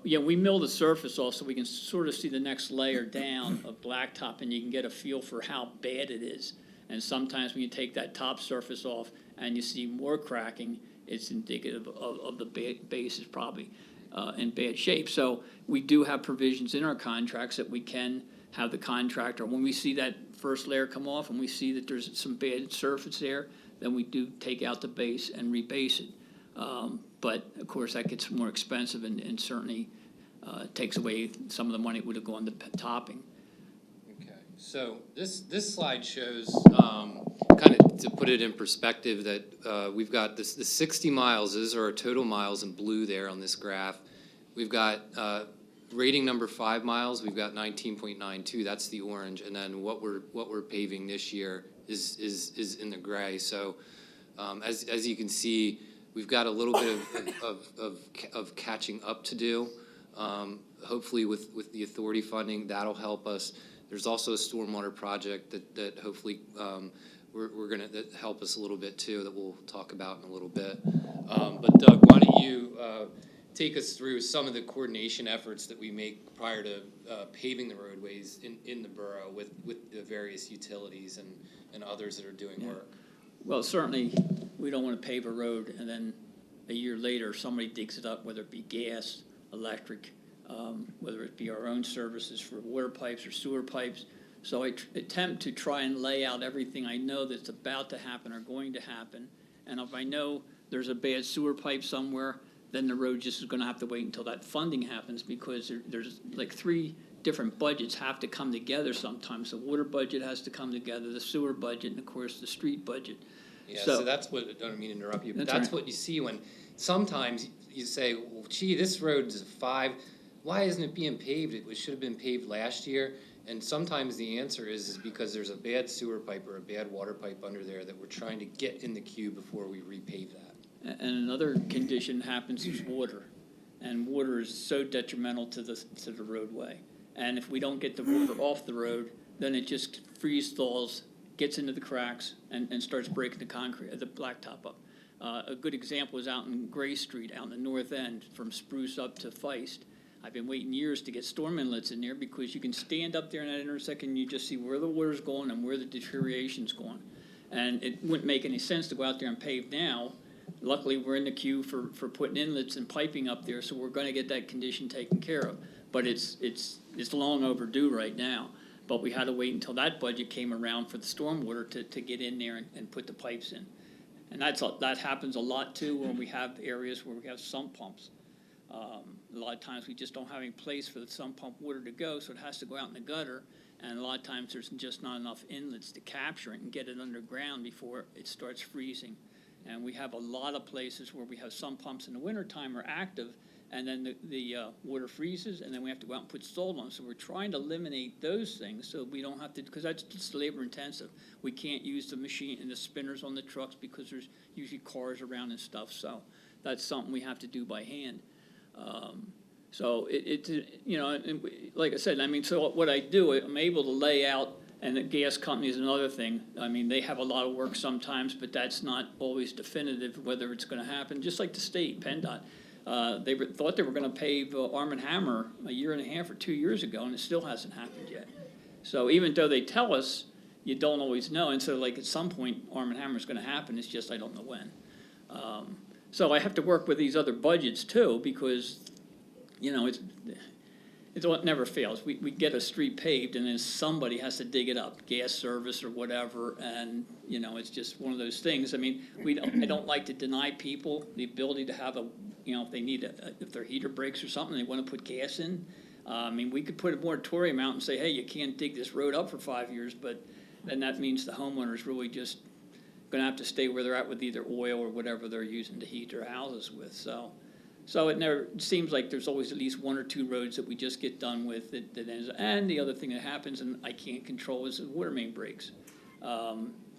we mill the surface off so we can sort of see the next layer down of blacktop and you can get a feel for how bad it is. And sometimes when you take that top surface off and you see more cracking, it's indicative of the base is probably in bad shape. So we do have provisions in our contracts that we can have the contractor, when we see that first layer come off and we see that there's some bad surface there, then we do take out the base and rebase it. But of course, that gets more expensive and certainly takes away some of the money that would have gone to topping. Okay, so this slide shows, kind of to put it in perspective, that we've got the 60 miles, those are our total miles in blue there on this graph. We've got rating number 5 miles, we've got 19.92, that's the orange, and then what we're paving this year is in the gray. So as you can see, we've got a little bit of catching up to do. Hopefully with the authority funding, that'll help us. There's also a stormwater project that hopefully we're gonna that help us a little bit too, that we'll talk about in a little bit. But Doug, why don't you take us through some of the coordination efforts that we make prior to paving the roadways in the borough with the various utilities and others that are doing work. Well, certainly, we don't want to pave a road and then a year later, somebody digs it up, whether it be gas, electric, whether it be our own services for water pipes or sewer pipes. So I attempt to try and lay out everything I know that's about to happen or going to happen. And if I know there's a bad sewer pipe somewhere, then the road just is going to have to wait until that funding happens, because there's like 3 different budgets have to come together sometimes. The water budget has to come together, the sewer budget, and of course the street budget. Yeah, so that's what, I don't mean to interrupt you, but that's what you see when sometimes you say, well, gee, this road is a 5, why isn't it being paved? It should have been paved last year. And sometimes the answer is because there's a bad sewer pipe or a bad water pipe under there that we're trying to get in the queue before we repave that. And another condition happens is water. And water is so detrimental to the roadway. And if we don't get the water off the road, then it just freeze thaws, gets into the cracks, and starts breaking the concrete, the blacktop up. A good example is out in Gray Street, out in the north end, from Spruce up to Feist. I've been waiting years to get storm inlets in there because you can stand up there in that intersection and you just see where the water's going and where the deterioration's going. And it wouldn't make any sense to go out there and pave now. Luckily, we're in the queue for putting inlets and piping up there, so we're gonna get that condition taken care of. But it's long overdue right now. But we had to wait until that budget came around for the stormwater to get in there and put the pipes in. And that happens a lot too when we have areas where we have sump pumps. A lot of times we just don't have any place for the sump pump water to go, so it has to go out in the gutter. And a lot of times there's just not enough inlets to capture it and get it underground before it starts freezing. And we have a lot of places where we have sump pumps in the wintertime are active, and then the water freezes, and then we have to go out and put salt on. So we're trying to eliminate those things so we don't have to, because that's just labor intensive. We can't use the machine and the spinners on the trucks because there's usually cars around and stuff. So that's something we have to do by hand. So like I said, I mean, so what I do, I'm able to lay out, and the gas company is another thing. I mean, they have a lot of work sometimes, but that's not always definitive whether it's gonna happen, just like the state, PennDOT. They thought they were gonna pave Arm & Hammer a year and a half or 2 years ago, and it still hasn't happened yet. So even though they tell us, you don't always know, and so like at some point, Arm & Hammer is gonna happen, it's just I don't know when. So I have to work with these other budgets too, because, it's what never fails. We get a street paved and then somebody has to dig it up, gas service or whatever, and, it's just one of those things. I mean, I don't like to deny people the ability to have if they need if their heater breaks or something, they wanna put gas in. I mean, we could put a moratorium out and say, hey, you can't dig this road up for 5 years, but then that means the homeowner's really just gonna have to stay where they're at with either oil or whatever they're using to heat their houses with. So it seems like there's always at least 1 or 2 roads that we just get done with that ends. And the other thing that happens, and I can't control, is the water main breaks.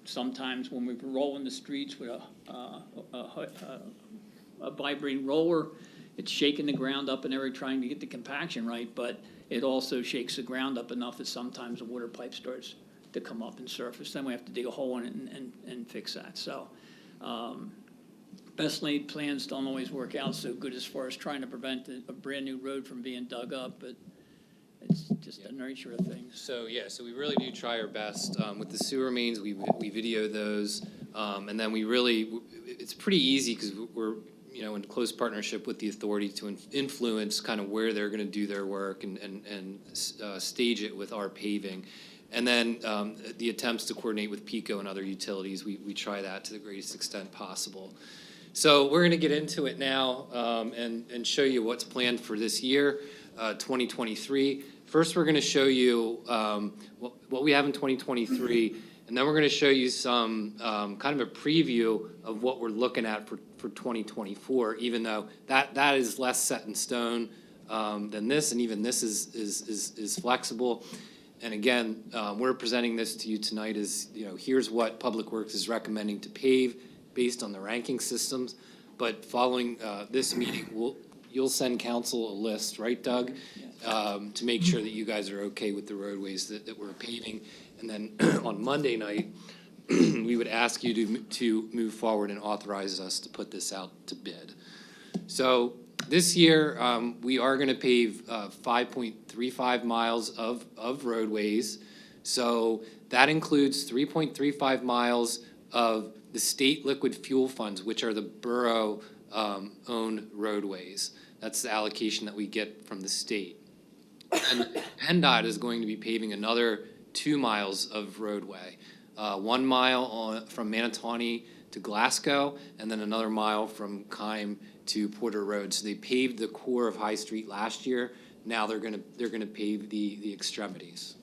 Sometimes when we roll in the streets with a a vibrating roller. It's shaking the ground up and everything, trying to get the compaction right, but it also shakes the ground up enough that sometimes the water pipe starts to come up and surface. Then we have to dig a hole in it and fix that. So best laid plans don't always work out so good as far as trying to prevent a brand-new road from being dug up, but it's just the nature of things. So, yeah, so we really do try our best. With the sewer mains, we video those, and then it's pretty easy because we're, in close partnership with the authority to influence kind of where they're gonna do their work and stage it with our paving. And then the attempts to coordinate with PICO and other utilities, we try that to the greatest extent possible. So we're gonna get into it now and show you what's planned for this year, 2023. First, we're gonna show you what we have in 2023, and then we're gonna show you some kind of a preview of what we're looking at for 2024, even though that is less set in stone than this, and even this is flexible. And again, we're presenting this to you tonight as, here's what Public Works is recommending to pave based on the ranking systems. But following this meeting, you'll send council a list, right, Doug? To make sure that you guys are okay with the roadways that we're paving. And then on Monday night, we would ask you to move forward and authorize us to put this out to bid. So this year, we are gonna pave 5.35 miles of roadways. So that includes 3.35 miles of the state liquid fuel funds, which are the borough owned roadways. That's the allocation that we get from the state. And PennDOT is going to be paving another 2 miles of roadway. 1 mile from Manatawny to Glasgow, and then another mile from Kyme to Porter Road. So they paved the core of High Street last year. Now they're gonna pave the extremities.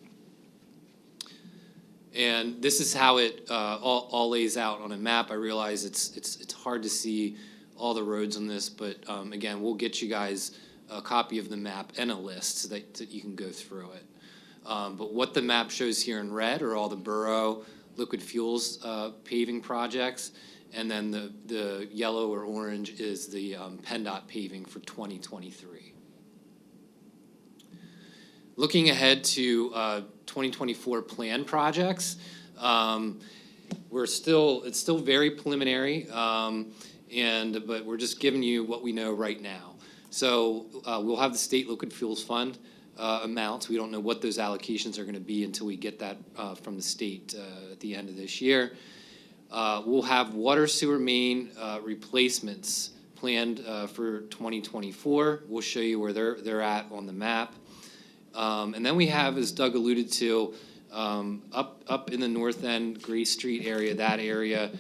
And this is how it all lays out on a map. I realize it's hard to see all the roads on this, but again, we'll get you guys a copy of the map and a list so that you can go through it. But what the map shows here in red are all the borough liquid fuels paving projects, and then the yellow or orange is the PennDOT paving for 2023. Looking ahead to 2024 plan projects, it's still very preliminary, but we're just giving you what we know right now. So we'll have the state liquid fuels fund amounts. We don't know what those allocations are gonna be until we get that from the state at the end of this year. We'll have water sewer main replacements planned for 2024. We'll show you where they're at on the map. And then we have, as Doug alluded to, up in the north end, Grace Street area, that area,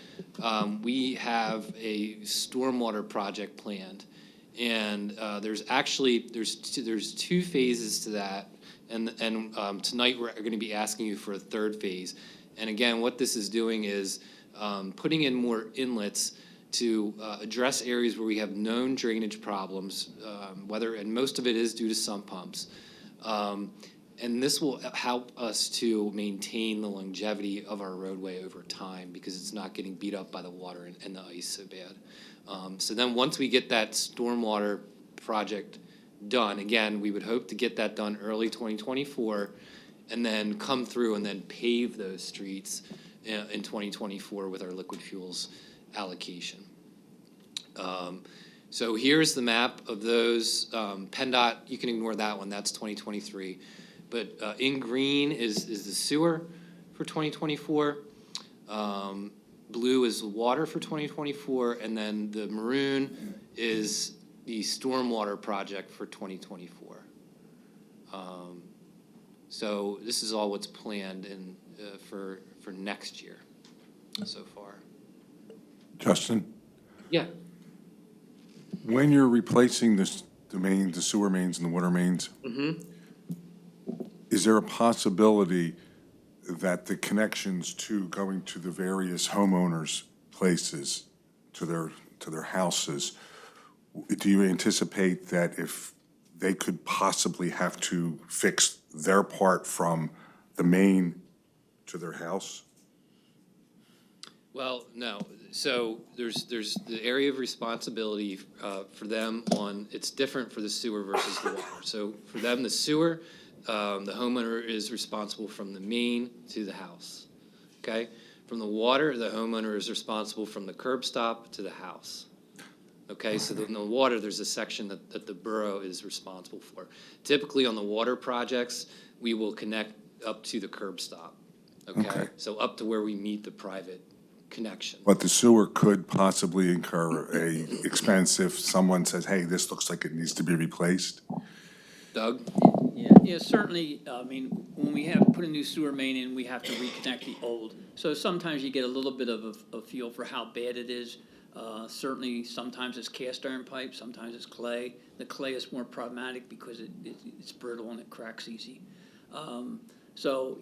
we have a stormwater project planned. And there's two phases to that, and tonight we're going to be asking you for a third phase. And again, what this is doing is putting in more inlets to address areas where we have known drainage problems, and most of it is due to sump pumps. And this will help us to maintain the longevity of our roadway over time because it's not getting beat up by the water and the ice so bad. So then once we get that stormwater project done, again, we would hope to get that done early 2024 and then come through and then pave those streets in 2024 with our liquid fuels allocation. So here's the map of those. PennDOT, you can ignore that one, that's 2023. But in green is the sewer for 2024. Blue is the water for 2024, and then the maroon is the stormwater project for 2024. So this is all what's planned for next year so far. Justin, Yeah. when you're replacing the sewer mains and the water mains, is there a possibility that the connections to going to the various homeowners' places, to their houses, do you anticipate that if they could possibly have to fix their part from the main to their house? Well, no. So there's the area of responsibility for them on, it's different for the sewer versus the water. So for them, the sewer, the homeowner is responsible from the main to the house, okay? From the water, the homeowner is responsible from the curb stop to the house. Okay, so in the water, there's a section that the borough is responsible for. Typically on the water projects, we will connect up to the curb stop, okay? So up to where we meet the private connection. But the sewer could possibly incur a expense if someone says, hey, this looks like it needs to be replaced? Doug? Yeah, certainly, I mean, when we have put a new sewer main in, we have to reconnect the old. So sometimes you get a little bit of a feel for how bad it is. Certainly, sometimes it's cast iron pipe, sometimes it's clay. The clay is more problematic because it's brittle and it cracks easy. So,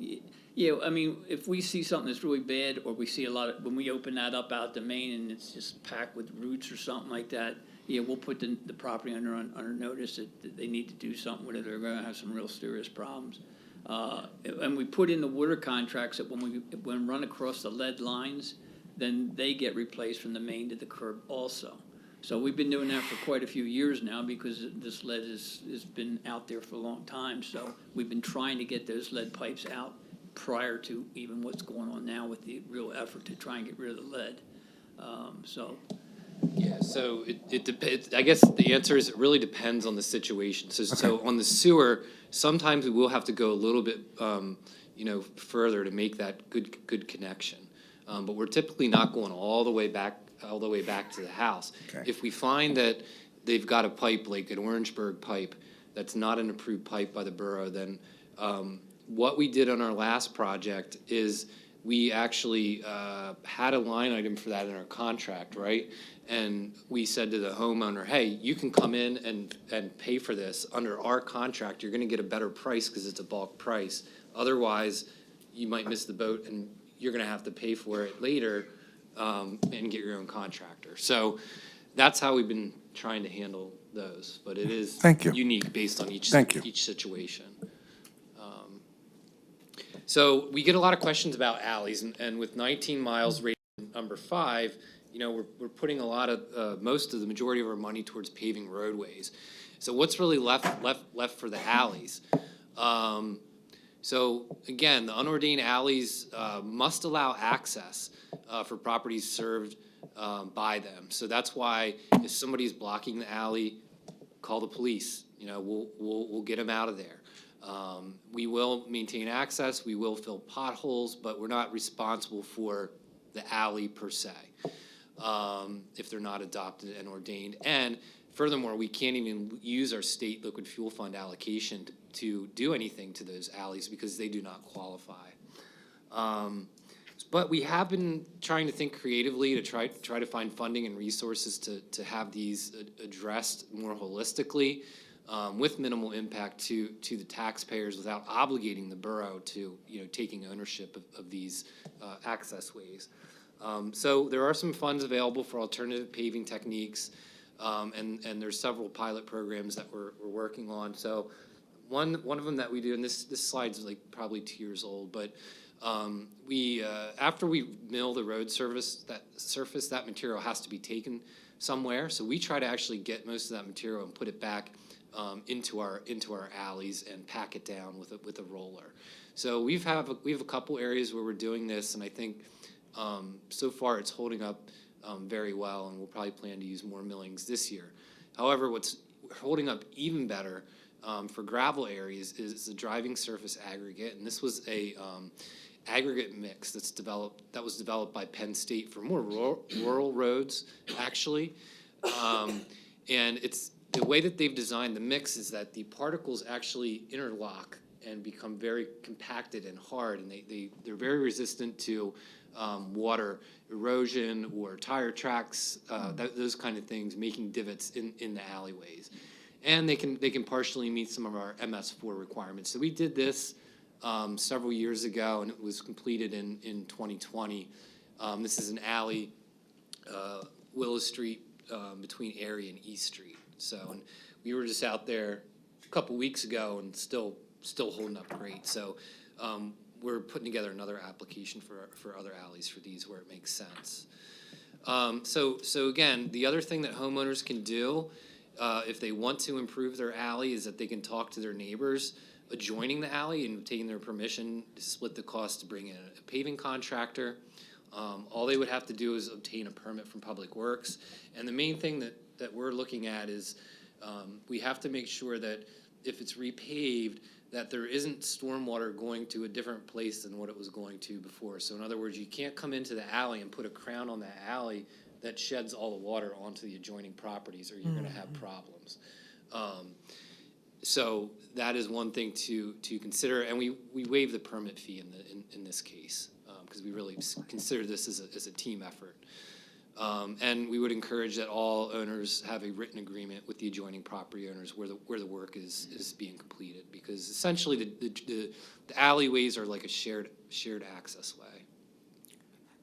yeah, I mean, if we see something that's really bad, or we see a lot of, when we open that up out the main and it's just packed with roots or something like that, yeah, we'll put the property owner under notice that they need to do something with it. They're gonna have some real serious problems. And we put in the water contracts that when we run across the lead lines, then they get replaced from the main to the curb also. So we've been doing that for quite a few years now because this lead has been out there for a long time. So we've been trying to get those lead pipes out prior to even what's going on now with the real effort to try and get rid of the lead. Yeah, so it depends. I guess the answer is it really depends on the situation. So on the sewer, sometimes we will have to go a little bit, further to make that good connection. But we're typically not going all the way back to the house. Okay. If we find that they've got a pipe like an Orangeburg pipe that's not an approved pipe by the borough, then what we did on our last project is we actually had a line item for that in our contract, right? And we said to the homeowner, hey, you can come in and pay for this. Under our contract, you're gonna get a better price because it's a bulk price. Otherwise, you might miss the boat and you're gonna have to pay for it later and get your own contractor. So that's how we've been trying to handle those, but it is Thank you. unique based on each Thank you. situation. So we get a lot of questions about alleys, and with 19 miles rated number 5, we're putting a lot of most of the majority of our money towards paving roadways. So what's really left for the alleys? So again, the unordained alleys must allow access for properties served by them. So that's why if somebody's blocking the alley, call the police. We'll get them out of there. We will maintain access, we will fill potholes, but we're not responsible for the alley per se, if they're not adopted and ordained. And furthermore, we can't even use our state liquid fuel fund allocation to do anything to those alleys because they do not qualify. But we have been trying to think creatively to try to find funding and resources to have these addressed more holistically. With minimal impact to the taxpayers without obligating the borough to, taking ownership of these access ways. So there are some funds available for alternative paving techniques, and there's several pilot programs that we're working on. So one of them that we do, and this slide's like probably 2 years old, but we after we mill the road surface, that material has to be taken somewhere. So we try to actually get most of that material and put it back into our alleys and pack it down with a roller. So we have a couple areas where we're doing this, and I think so far it's holding up very well, and we'll probably plan to use more millings this year. However, what's holding up even better for gravel areas is the driving surface aggregate, and this was a aggregate mix that was developed by Penn State for more rural roads, actually, and it's. The way that they've designed the mix is that the particles actually interlock and become very compacted and hard, and they're very resistant to water erosion or tire tracks, those kind of things, making divots in the alleyways. And they can partially meet some of our MS4 requirements. So we did this several years ago, and it was completed in 2020. This is an alley, Willow Street, between Erie and East Street. So, and we were just out there a couple weeks ago and still holding up great. So we're putting together another application for other alleys for these where it makes sense. So again, the other thing that homeowners can do, if they want to improve their alley, is that they can talk to their neighbors adjoining the alley and obtain their permission to split the cost to bring in a paving contractor. All they would have to do is obtain a permit from Public Works. And the main thing that we're looking at is, we have to make sure that if it's repaved, that there isn't stormwater going to a different place than what it was going to before. So in other words, you can't come into the alley and put a crown on that alley that sheds all the water onto the adjoining properties, or you're gonna have problems. So that is one thing to consider, and we waive the permit fee in this case, because we really consider this as a team effort. And we would encourage that all owners have a written agreement with the adjoining property owners where the work is being completed, because essentially the alleyways are like a shared access way.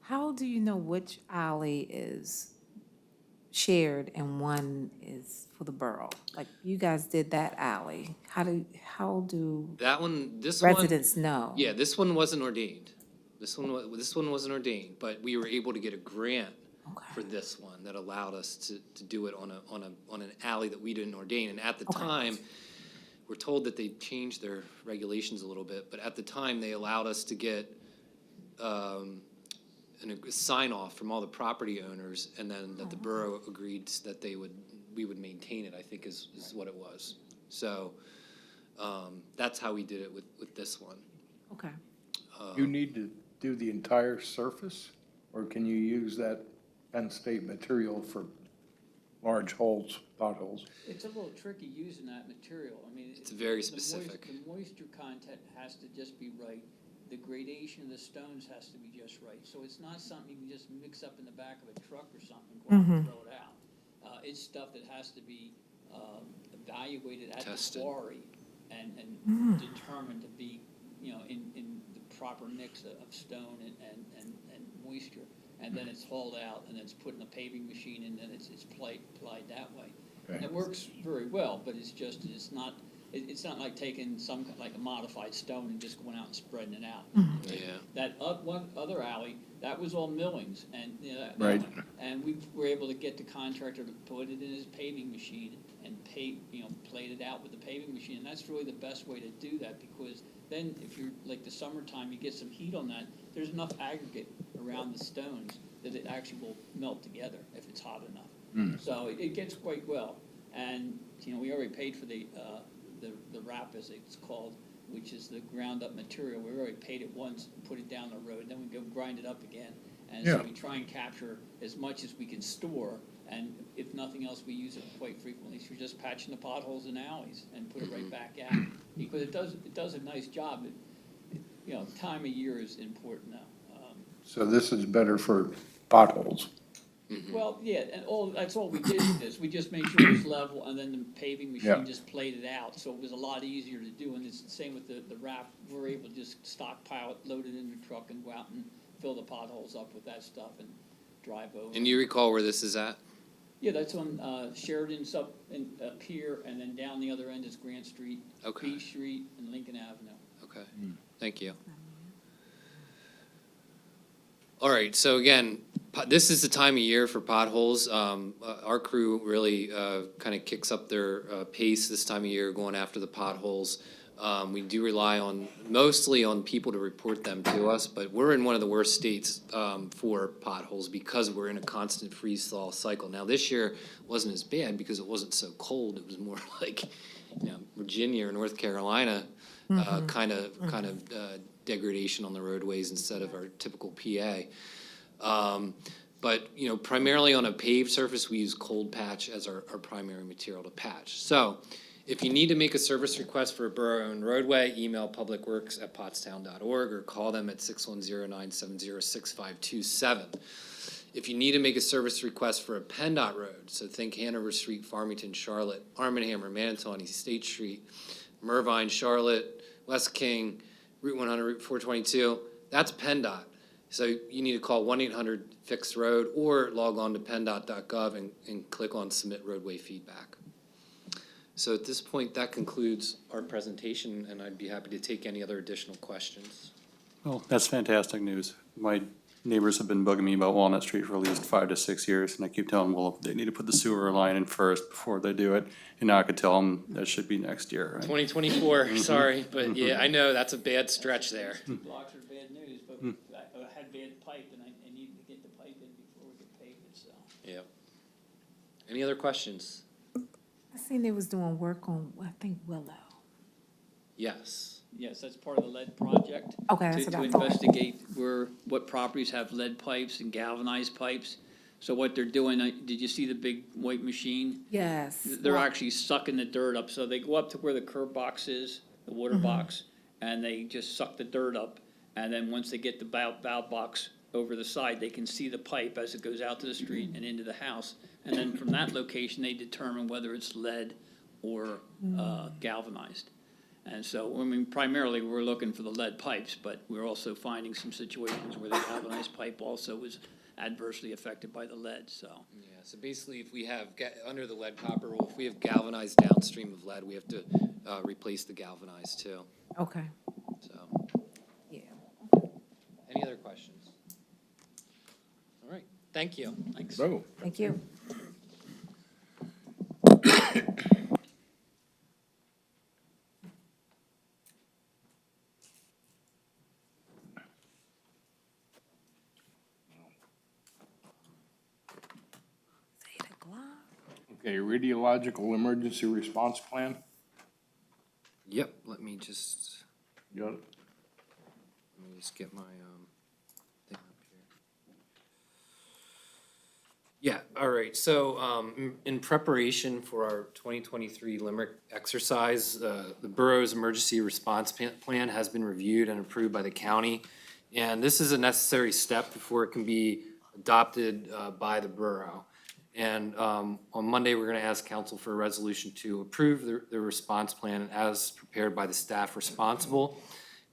How do you know which alley is shared and one is for the borough? Like, you guys did that alley. How do That one, this one. residents know? Yeah, this one wasn't ordained. This one wasn't ordained, but we were able to get a grant for this one that allowed us to do it on an alley that we didn't ordain. And at the time, we're told that they changed their regulations a little bit, but at the time, they allowed us to get a sign off from all the property owners, and then that the borough agreed that we would maintain it, I think is what it was. So that's how we did it with this one. Okay. You need to do the entire surface, or can you use that Penn State material for large holes, potholes? It's a little tricky using that material. I mean. It's very specific. The moisture content has to just be right. The gradation of the stones has to be just right. So it's not something you can just mix up in the back of a truck or something, go out and throw it out. It's stuff that has to be evaluated at Tested. the quarry and determined to be, in the proper mix of stone and moisture. And then it's hauled out, and then it's put in a paving machine, and then it's applied that way. Okay. And it works very well, but it's not like taking like a modified stone and just going out and spreading it out. Yeah. That one other alley, that was all millings, and, Right. and we were able to get the contractor to put it in his paving machine and plate it out with the paving machine. And that's really the best way to do that, because then if you're, like the summertime, you get some heat on that, there's enough aggregate around the stones that it actually will melt together if it's hot enough. So it gets quite well. And, we already paid for the wrap, as it's called, which is the ground up material. We already paid it once, put it down the road, then we go grind it up again. And so we try and capture as much as we can store, and if nothing else, we use it quite frequently. So we're just patching the potholes in alleys and put it right back out, because it does a nice job. Time of year is important now. So this is better for potholes. Well, yeah, and that's all we did with this. We just made sure it was level, and then the paving Yeah. machine just played it out, so it was a lot easier to do. And it's the same with the wrap. We're able to just stockpile it, load it in the truck, and go out and fill the potholes up with that stuff and drive over. And you recall where this is at? Yeah, that's on Sheridan's up here, and then down the other end is Grant Street, Okay. Beach Street, and Lincoln Avenue. Okay, thank you. All right, so again, this is the time of year for potholes. Our crew really kind of kicks up their pace this time of year, going after the potholes. We do rely mostly on people to report them to us, but we're in one of the worst states for potholes because we're in a constant freeze-thaw cycle. Now, this year wasn't as bad because it wasn't so cold. It was more like, Virginia or North Carolina kind of degradation on the roadways instead of our typical PA. But, primarily on a paved surface, we use cold patch as our primary material to patch. So if you need to make a service request for a borough-owned roadway, email publicworks@pottstown.org or call them at 610-970-6527. If you need to make a service request for a PennDOT road, so think Hanover Street, Farmington, Charlotte, Arm & Hammer, Manitowoc, East State Street, Mervine, Charlotte, West King, Route 100, Route 422, that's PennDOT. So you need to call 1-800-FIX-ROAD or log on to penndot.gov and click on Submit Roadway Feedback. So at this point, that concludes our presentation, and I'd be happy to take any other additional questions. Well, that's fantastic news. My Neighbors have been bugging me about Walnut Street for at least 5 to 6 years, and I keep telling them, well, they need to put the sewer line in first before they do it. And now I could tell them that should be next year, right? 2024, sorry, but yeah, I know that's a bad stretch there. Blocks are bad news, but I had bad pipe and I needed to get the pipe in before we could pave it, so. Yep. Any other questions? I seen they was doing work on, I think, Willow. Yes. Yes, that's part of the lead project. Okay, that's what To I thought. investigate what properties have lead pipes and galvanized pipes. So what they're doing, did you see the big white machine? Yes. They're actually sucking the dirt up, so they go up to where the curb box is, the water box, and they just suck the dirt up. And then once they get the valve box over the side, they can see the pipe as it goes out to the street and into the house. And then from that location, they determine whether it's lead or galvanized. And so, I mean, primarily, we're looking for the lead pipes, but we're also finding some situations where the galvanized pipe also was adversely affected by the lead, so. Yeah, so basically, if we have, under the lead copper rule, if we have galvanized downstream of lead, we have to replace the galvanized too, Okay, so. yeah. Any other questions? All right, thank you. Thanks. So, Thank you. It's 8 o'clock. okay, radiological emergency response plan, Yep, let me just got it? get my, thing up here. Yeah, all right, so, in preparation for our 2023 Limerick exercise, the borough's emergency response plan has been reviewed and approved by the county. And this is a necessary step before it can be adopted, by the borough. And, on Monday, we're gonna ask council for a resolution to approve the response plan as prepared by the staff responsible.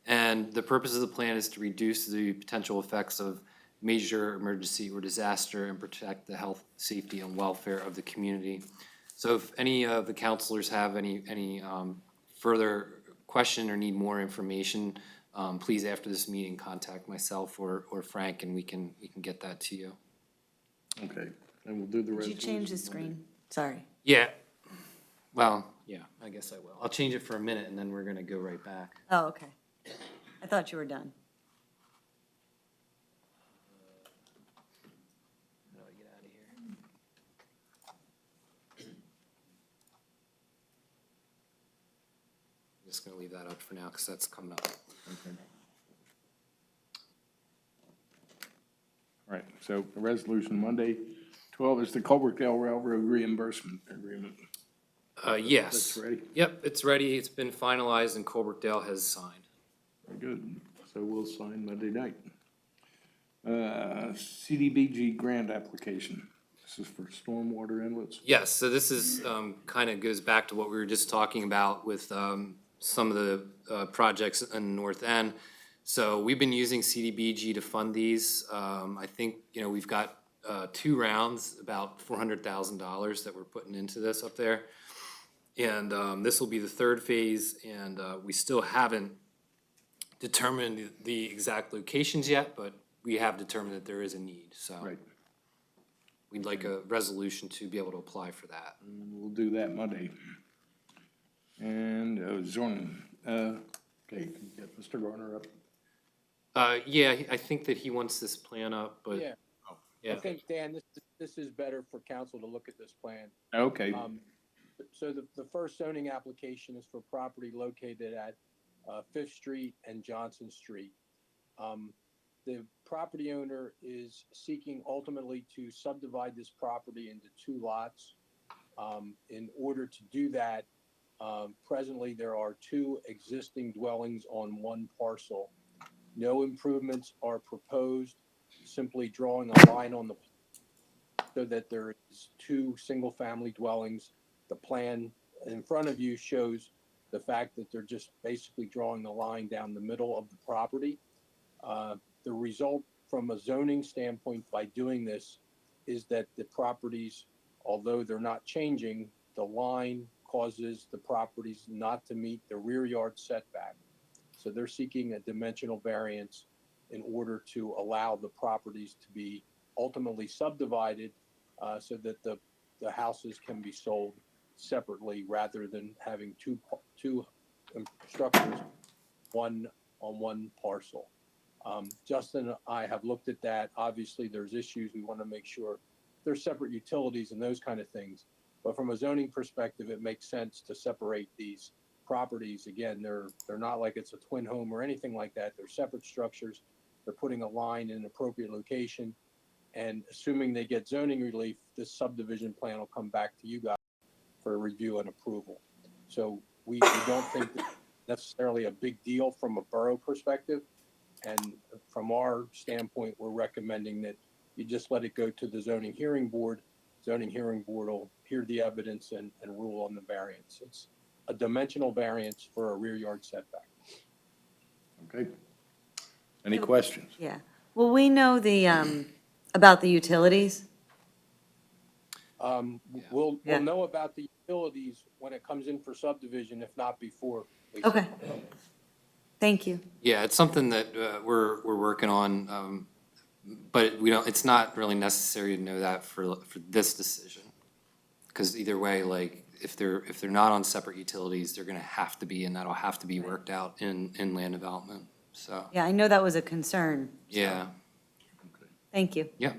And the purpose of the plan is to reduce the potential effects of major emergency or disaster and protect the health, safety, and welfare of the community. So if any of the counselors have any further question or need more information, please, after this meeting, contact myself or Frank, and we can get that to you. Okay, and we'll do the Did you resolution. change the screen? Sorry. Yeah, well, yeah, I guess I will. I'll change it for a minute, and then we're gonna go right back. Oh, okay. I thought you were done. How do I get out of here? I'm just gonna leave that up for now, because that's coming up. Okay. All right, so the resolution Monday, 12 is the Culverdale Railroad reimbursement agreement. Yes. That's ready? Yep, it's ready. It's been finalized, and Colbrookdale has signed. Very good, so we'll sign Monday night. CDBG grant application, this is for stormwater inlets. Yes, so this is, kind of goes back to what we were just talking about with, some of the, projects in the north end. So we've been using CDBG to fund these. I think, we've got, 2 rounds, about $400,000 that we're putting into this up there. And, this will be the 3rd phase, and, we still haven't determined the exact locations yet, but we have determined that there is a need, so. Right. We'd like a resolution to be able to apply for that. And we'll do that Monday. And zoning, okay, get Mr. Garner up. Yeah, I think that he wants this plan up, but, Yeah, yeah. I think, Dan, this is better for council to look at this plan. Okay, So the first zoning application is for property located at 5th Street and Johnson Street. The property owner is seeking ultimately to subdivide this property into 2 lots. In order to do that, presently there are 2 existing dwellings on 1 parcel. No improvements are proposed, simply drawing a line on the so that there is 2 single-family dwellings. The plan in front of you shows the fact that they're just basically drawing the line down the middle of the property. The result from a zoning standpoint by doing this is that the properties, although they're not changing, the line causes the properties not to meet the rear yard setback. So they're seeking a dimensional variance in order to allow the properties to be ultimately subdivided so that the houses can be sold separately rather than having two structures, one on one parcel. Justin and I have looked at that. Obviously, there's issues. We want to make sure there's separate utilities and those kind of things. But from a zoning perspective, it makes sense to separate these properties. Again, they're not like it's a twin home or anything like that. They're separate structures. They're putting a line in an appropriate location. And assuming they get zoning relief, this subdivision plan will come back to you guys for review and approval. So we don't think that's necessarily a big deal from a borough perspective. And from our standpoint, we're recommending that you just let it go to the zoning hearing board. Zoning hearing board will hear the evidence and rule on the variance. It's a dimensional variance for a rear yard setback. Okay. Any questions? Yeah. Well, we know about the utilities. We'll know about the utilities when it comes in for subdivision, if not before. Lisa. Okay. Thank you. Yeah, it's something that we're working on, but we don't. It's not really necessary to know that for this decision, because either way, like if they're not on separate utilities, they're going to have to be, and that'll have to be worked out in land development. So Yeah, I know that was a concern. yeah, Thank you. yeah.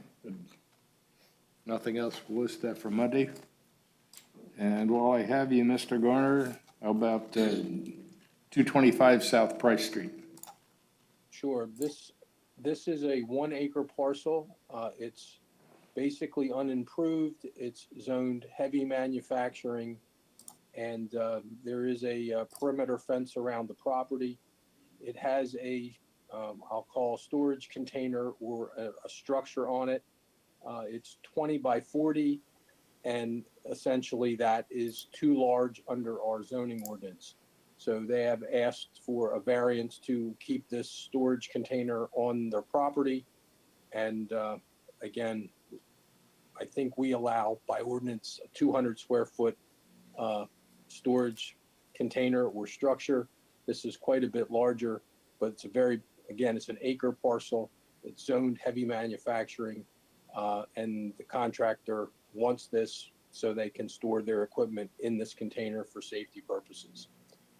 Nothing else, we'll list that for Monday. And while I have you, Mr. Garner, how about 225 South Price Street? Sure. This is a 1 acre parcel. It's basically unimproved. It's zoned heavy manufacturing, and there is a perimeter fence around the property. It has a I'll call storage container or a structure on it. It's 20 by 40, and essentially that is too large under our zoning ordinance. So they have asked for a variance to keep this storage container on their property. And again, I think we allow by ordinance a 200 square foot storage container or structure. This is quite a bit larger, but it's it's an acre parcel. It's zoned heavy manufacturing, and the contractor wants this so they can store their equipment in this container for safety purposes.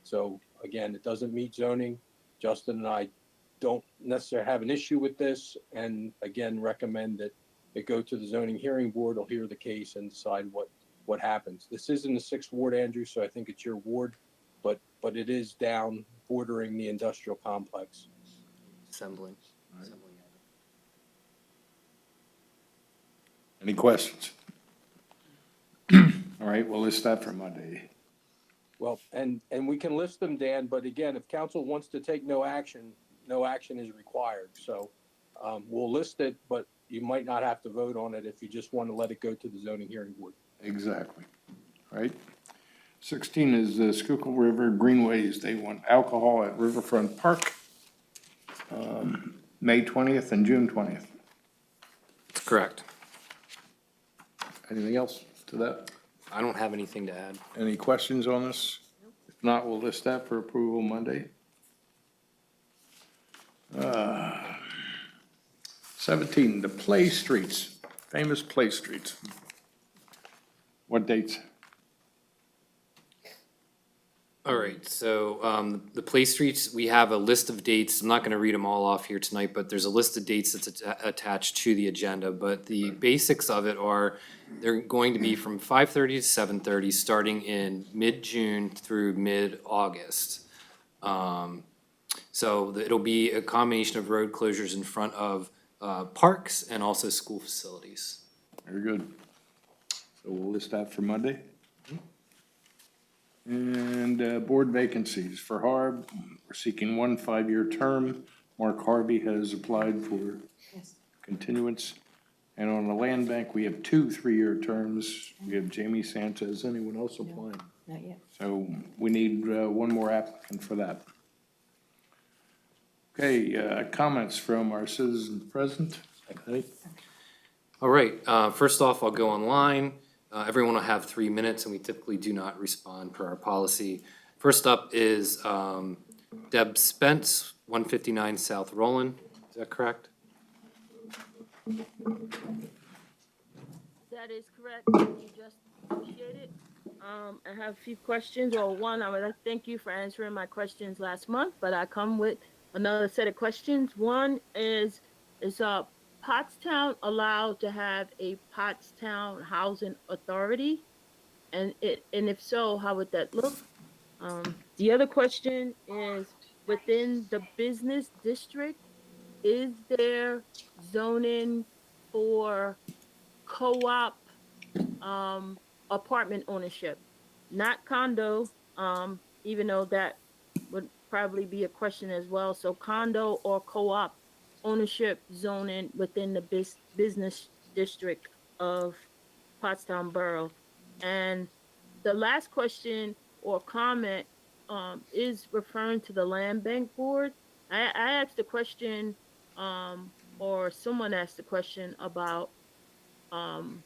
So again, it doesn't meet zoning. Justin and I don't necessarily have an issue with this, and again, recommend that it go to the zoning hearing board. Will hear the case and decide what happens. This is in the 6th ward, Andrew, so I think it's your ward, but it is down bordering the industrial complex. Assembling. Any questions? All right, we'll list that for Monday. Well, and we can list them, Dan, but again, if council wants to take no action is required. So we'll list it, but you might not have to vote on it if you just want to let it go to the zoning hearing board. Exactly. All right. 16 is the Schuylkill River Greenways. They want alcohol at Riverfront Park, May 20th and June 20th. Correct. Anything else to that? I don't have anything to add. Any questions on this? If not, we'll list that for approval Monday. 17, the Play Streets, famous Play Streets. What dates? All right, so the Play Streets, we have a list of dates. I'm not going to read them all off here tonight, but there's a list of dates that's attached to the agenda. But the basics of it are they're going to be from 5:30 to 7:30, starting in mid-June through mid-August. So it'll be a combination of road closures in front of parks and also school facilities. Very good. So we'll list that for Monday. And board vacancies for Harb, we're seeking 1 5-year term. Mark Harvey has applied for continuance. And on the land bank, we have 2 3-year terms. We have Jamie Sanchez. Anyone else applying? Not yet. So we need 1 more applicant for that. Okay, comments from our citizen present. Okay. All right, first off, I'll go online. Everyone will have 3 minutes, and we typically do not respond per our policy. First up is Deb Spence, 159 South Roland. Is that correct? That is correct. Thank you, just appreciate it. I have a few questions. Well, one, I would like to thank you for answering my questions last month, but I come with another set of questions. One is Pottstown allowed to have a Pottstown Housing Authority? And if so, how would that look? The other question is, within the business district, is there zoning for co-op apartment ownership? Not condo, even though that would probably be a question as well. So condo or co-op ownership zoning within the business district of Pottstown Borough. And the last question or comment is referring to the Land Bank Board. I asked a question, or someone asked a question about um,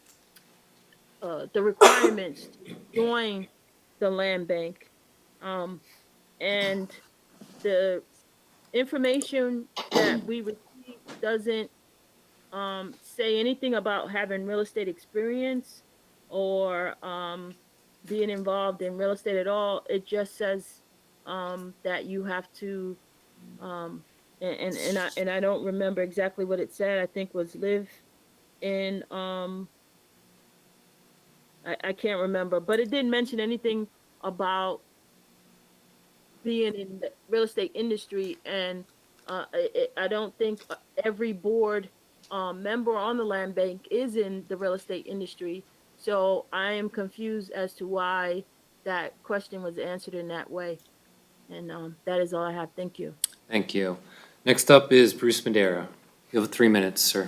the requirements to join the land bank. And the information that we receive doesn't say anything about having real estate experience or being involved in real estate at all. It just says that you have to, and I don't remember exactly what it said. I think was live in I can't remember, but it didn't mention anything about being in the real estate industry. And I don't think every board member on the land bank is in the real estate industry. So I am confused as to why that question was answered in that way. And that is all I have. Thank you. Thank you. Next up is Bruce Madera. You have 3 minutes, sir.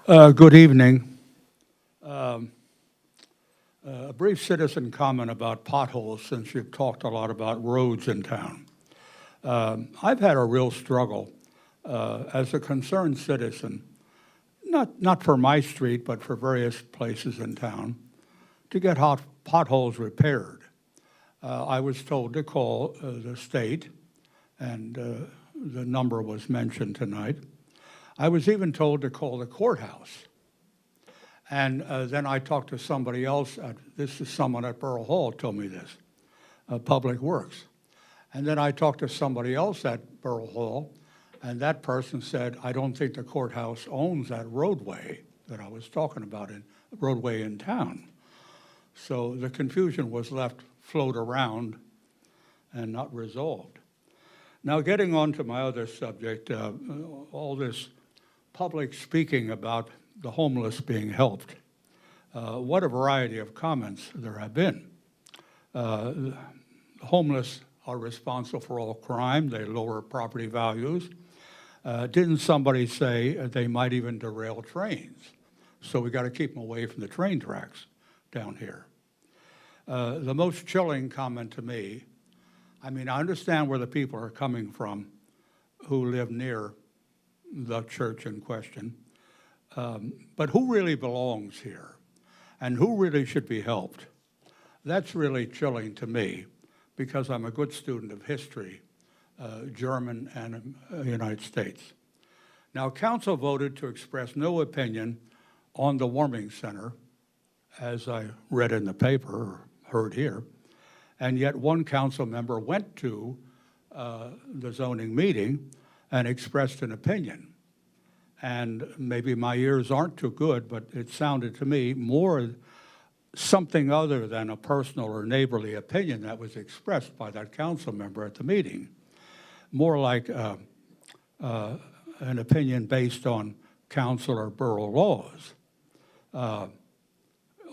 Good evening. A brief citizen comment about potholes, since you've talked a lot about roads in town. I've had a real struggle as a concerned citizen, not for my street, but for various places in town, to get potholes repaired. I was told to call the state, and the number was mentioned tonight. I was even told to call the courthouse. And then I talked to somebody else. This is someone at Borough Hall told me this, Public Works. And then I talked to somebody else at Borough Hall, and that person said, I don't think the courthouse owns that roadway that I was talking about, roadway in town. So the confusion was left float around and not resolved. Now, getting on to my other subject, all this public speaking about the homeless being helped. What a variety of comments there have been. The homeless are responsible for all crime. They lower property values. Didn't somebody say they might even derail trains? So we got to keep them away from the train tracks down here. The most chilling comment to me, I mean, I understand where the people are coming from who live near the church in question, but who really belongs here and who really should be helped? That's really chilling to me because I'm a good student of history, German and United States. Now, council voted to express no opinion on the warming center, as I read in the paper or heard here, and yet one council member went to the zoning meeting and expressed an opinion. And maybe my ears aren't too good, but it sounded to me more something other than a personal or neighborly opinion that was expressed by that council member at the meeting. More like an opinion based on council or borough laws. A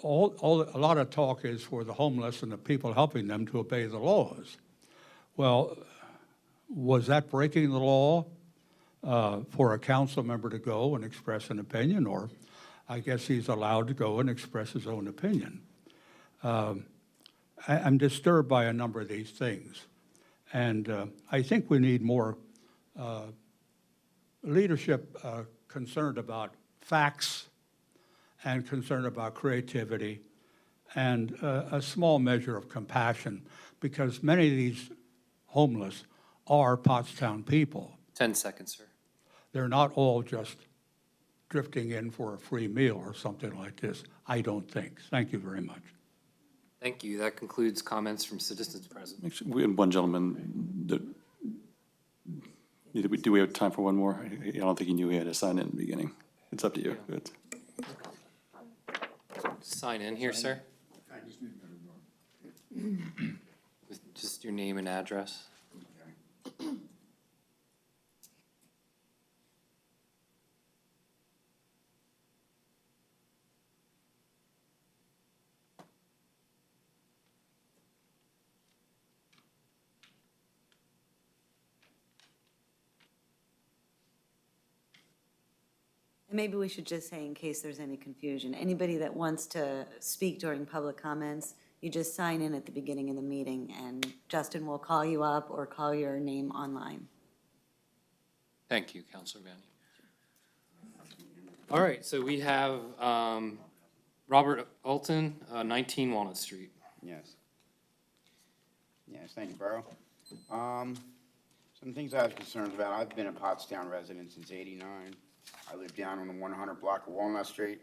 lot of talk is for the homeless and the people helping them to obey the laws. Well, was that breaking the law for a council member to go and express an opinion? Or I guess he's allowed to go and express his own opinion. I'm disturbed by a number of these things. And I think we need more leadership concerned about facts and concern about creativity and a small measure of compassion, because many of these homeless are Pottstown people. 10 seconds, sir. They're not all just drifting in for a free meal or something like this, I don't think. Thank you very much. Thank you. That concludes comments from citizens present. Actually, we had one gentleman that, do we have time for one more? I don't think he knew he had to sign in at the beginning. It's up to you. It's- Sign in here, sir. With just your name and address. And maybe we should just say, in case there's any confusion, anybody that wants to speak during public comments, you just sign in at the beginning of the meeting, and Justin will call you up or call your name online. Thank you, Counselor Vanny. All right, so we have Robert Alton, 19 Walnut Street. Yes. Yes, thank you, Borough. Some things I have concerns about. I've been a Pottstown resident since '89. I live down on the 100 block of Walnut Street.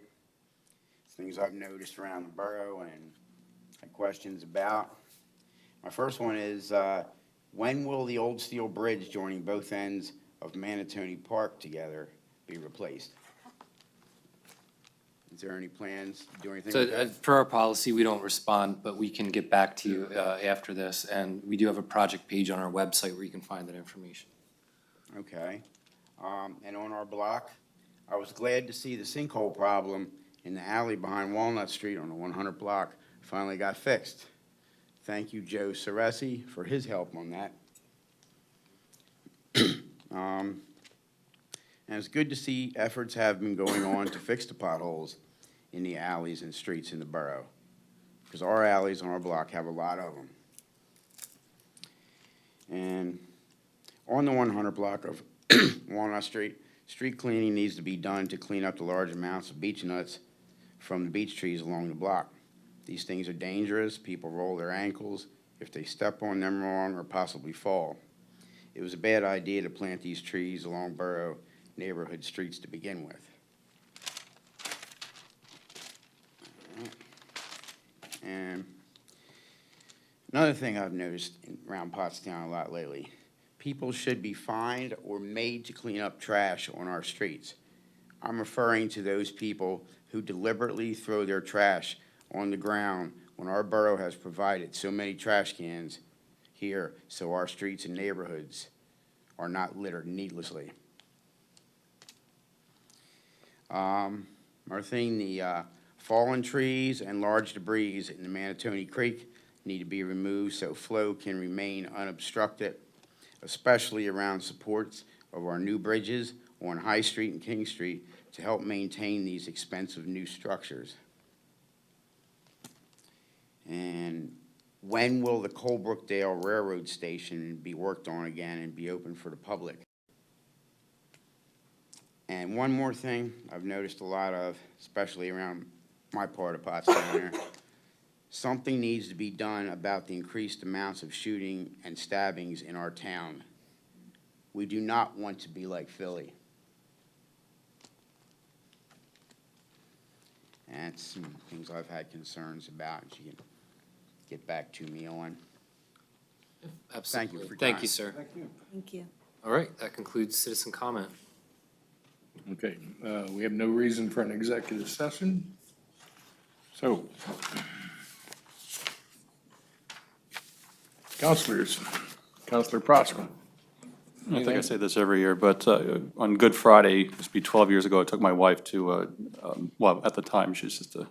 Things I've noticed around the borough and had questions about. My first one is, when will the old steel bridge joining both ends of Manatoni Park together be replaced? Is there any plans to do anything So with that? per our policy, we don't respond, but we can get back to you after this. And we do have a project page on our website where you can find that information. Okay. And on our block, I was glad to see the sinkhole problem in the alley behind Walnut Street on the 100 block finally got fixed. Thank you, Joe Ceresi, for his help on that. And it's good to see efforts have been going on to fix the potholes in the alleys and streets in the borough, because our alleys on our block have a lot of them. And on the 100 block of Walnut Street, street cleaning needs to be done to clean up the large amounts of beech nuts from the beech trees along the block. These things are dangerous. People roll their ankles if they step on them wrong or possibly fall. It was a bad idea to plant these trees along borough neighborhood streets to begin with. And another thing I've noticed around Pottstown a lot lately, people should be fined or made to clean up trash on our streets. I'm referring to those people who deliberately throw their trash on the ground when our borough has provided so many trash cans here so our streets and neighborhoods are not littered needlessly. Another thing, the fallen trees and large debris in the Manatoni Creek need to be removed so flow can remain unobstructed, especially around supports of our new bridges on High Street and King Street to help maintain these expensive new structures. And when will the Colebrookdale Railroad Station be worked on again and be open for the public? And one more thing I've noticed a lot of, especially around my part of Pottstown there, something needs to be done about the increased amounts of shooting and stabbings in our town. We do not want to be like Philly. And it's some things I've had concerns about, and you can get back to me on. Absolutely. for your Thank time. you, sir. Thank you. All right, that concludes citizen comment. Okay, we have no reason for an executive session. So, counselors, Counselor Prosper. I think I say this every year, but on Good Friday, it used to be 12 years ago, I took my wife to, well, at the time, she was just a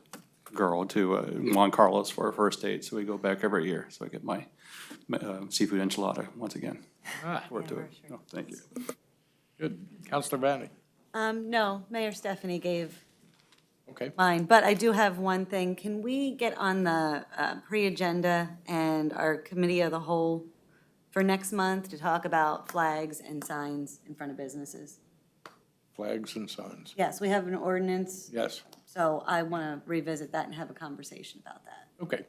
girl, to Juan Carlos for her first date. So we go back every year. So I get my seafood enchilada once again. Forward to it. Oh, thank you. Good. Counselor Vanny. No, Mayor Stephanie gave Okay. mine, but I do have one thing. Can we get on the pre-agenda and our committee of the whole for next month to talk about flags and signs in front of businesses? flags and signs. Yes, we have an ordinance, Yes, so I want to revisit that and have a conversation about that. okay,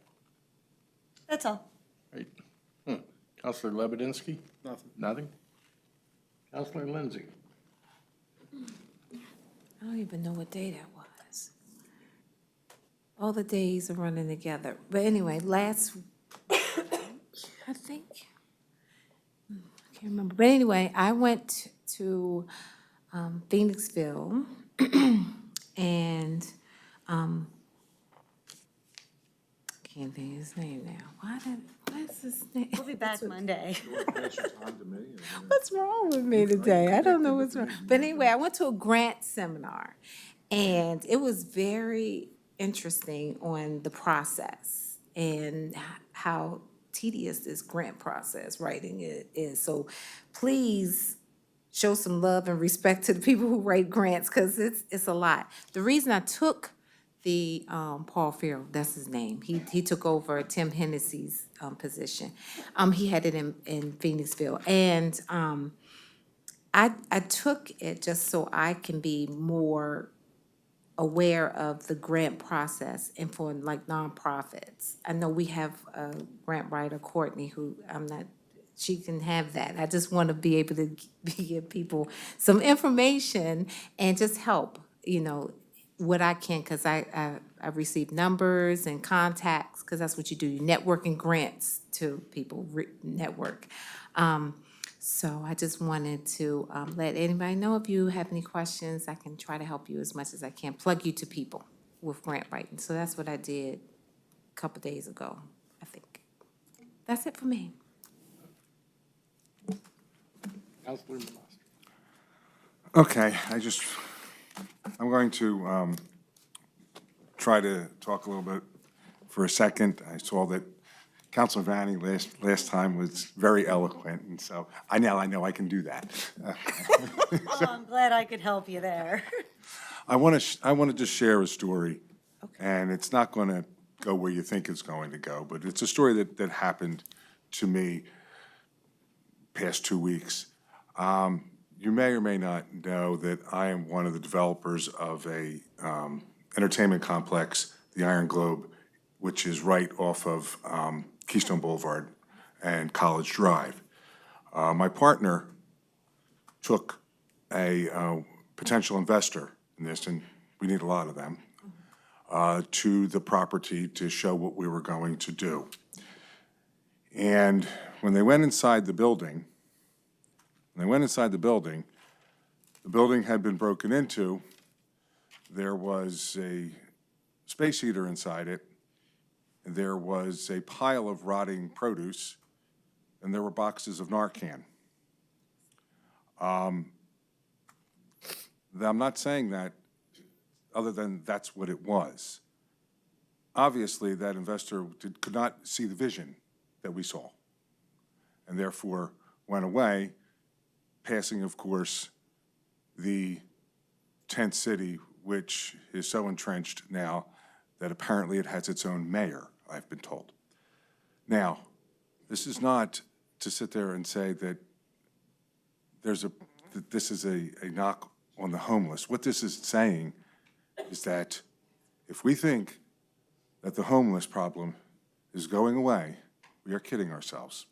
That's all. great. Counselor Lebedinsky? Nothing. Nothing? Counselor Lindsay? I don't even know what day that was. All the days are running together. But anyway, I think, I can't remember. But anyway, I went to Phoenixville and can't think of his name now. What is his name? We'll be back Monday. What's wrong with me today? I don't know what's wrong. But anyway, I went to a grant seminar, and it was very interesting on the process and how tedious this grant process writing it is. So please show some love and respect to the people who write grants, because it's a lot. The reason I took the Paul Farrell, that's his name. He took over Tim Hennessy's position. He had it in Phoenixville, and I took it just so I can be more aware of the grant process and for like nonprofits. I know we have a grant writer, Courtney, who she can have that. I just want to be able to give people some information and just help, what I can, because I receive numbers and contacts, because that's what you do. You network and grants to people, network. So I just wanted to let anybody know if you have any questions, I can try to help you as much as I can, plug you to people with grant writing. So that's what I did a couple days ago, I think. That's it for me. Counselor Moster? Okay, I'm going to try to talk a little bit for a second. I saw that Councilor Vanny last time was very eloquent, and so I know I can do that. Oh, I'm glad I could help you there. I want to just share a story, and it's not going to go where you think it's going to go, but it's a story that happened to me past 2 weeks. You may or may not know that I am one of the developers of a entertainment complex, the Iron Globe, which is right off of Keystone Boulevard and College Drive. My partner took a potential investor in this, and we need a lot of them, to the property to show what we were going to do. And when they went inside the building, the building had been broken into. There was a space heater inside it. There was a pile of rotting produce, and there were boxes of Narcan. I'm not saying that other than that's what it was. Obviously, that investor could not see the vision that we saw, and therefore went away, passing, of course, the tent city, which is so entrenched now that apparently it has its own mayor, I've been told. Now, this is not to sit there and say that this is a knock on the homeless. What this is saying is that if we think that the homeless problem is going away, we are kidding ourselves.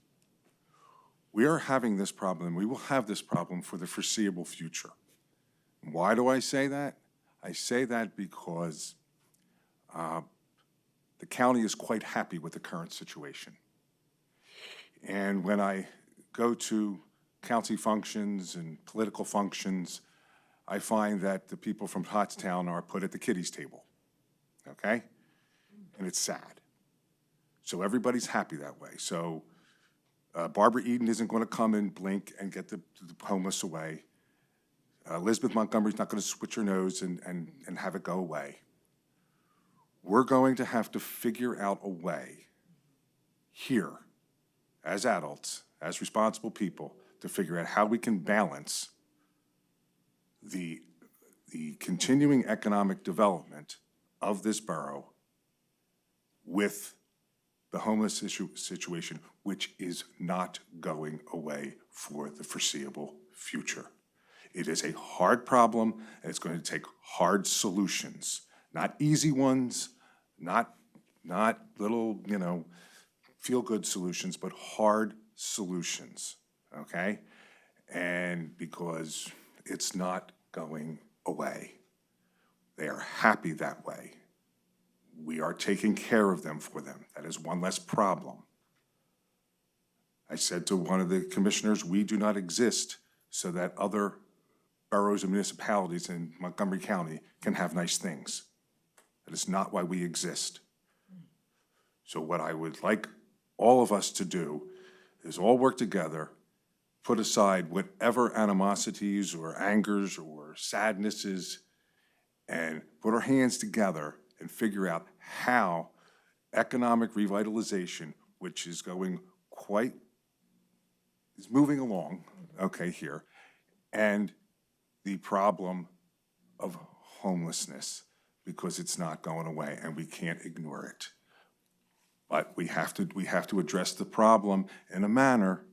We are having this problem, we will have this problem for the foreseeable future. Why do I say that? I say that because the county is quite happy with the current situation. And when I go to county functions and political functions, I find that the people from Pottstown are put at the kiddies' table, okay? And it's sad. So everybody's happy that way. So Barbara Eden isn't going to come and blink and get the homeless away. Elizabeth Montgomery's not going to switch her nose and have it go away. We're going to have to figure out a way here, as adults, as responsible people, to figure out how we can balance the continuing economic development of this borough with the homeless situation, which is not going away for the foreseeable future. It is a hard problem, and it's going to take hard solutions, not easy ones, not little, feel-good solutions, but hard solutions, okay? And because it's not going away. They are happy that way. We are taking care of them for them. That is one less problem. I said to one of the commissioners, we do not exist so that other boroughs and municipalities in Montgomery County can have nice things. That is not why we exist. So what I would like all of us to do is all work together, put aside whatever animosities or angers or sadnesses, and put our hands together and figure out how economic revitalization, which is is moving along, okay, here, and the problem of homelessness, because it's not going away and we can't ignore it. But we have to address the problem in a manner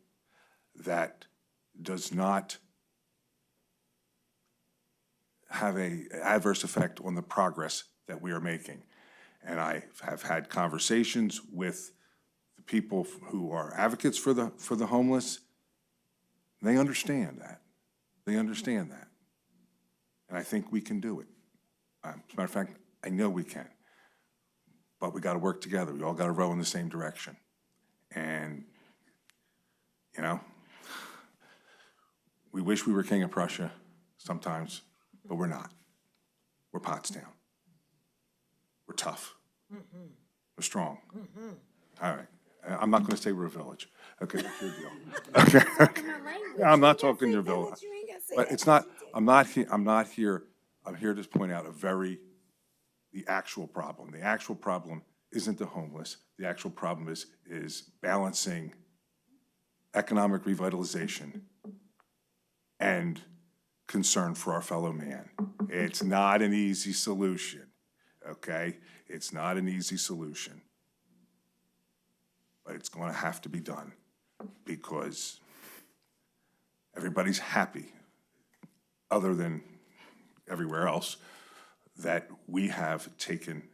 that does not have an adverse effect on the progress that we are making. And I have had conversations with the people who are advocates for the homeless. They understand that. They understand that. And I think we can do it. As a matter of fact, I know we can. But we got to work together. We all got to row in the same direction. And, we wish we were King of Prussia sometimes, but we're not. We're Pottstown. We're tough. We're strong. All right. I'm not going to say we're a village. Okay, that's your deal. Okay. I'm not talking your village. But it's not, I'm here to point out the actual problem. The actual problem isn't the homeless. The actual problem is balancing economic revitalization and concern for our fellow man. It's not an easy solution, okay? It's not an easy solution. But it's going to have to be done because everybody's happy, other than everywhere else, that we have taken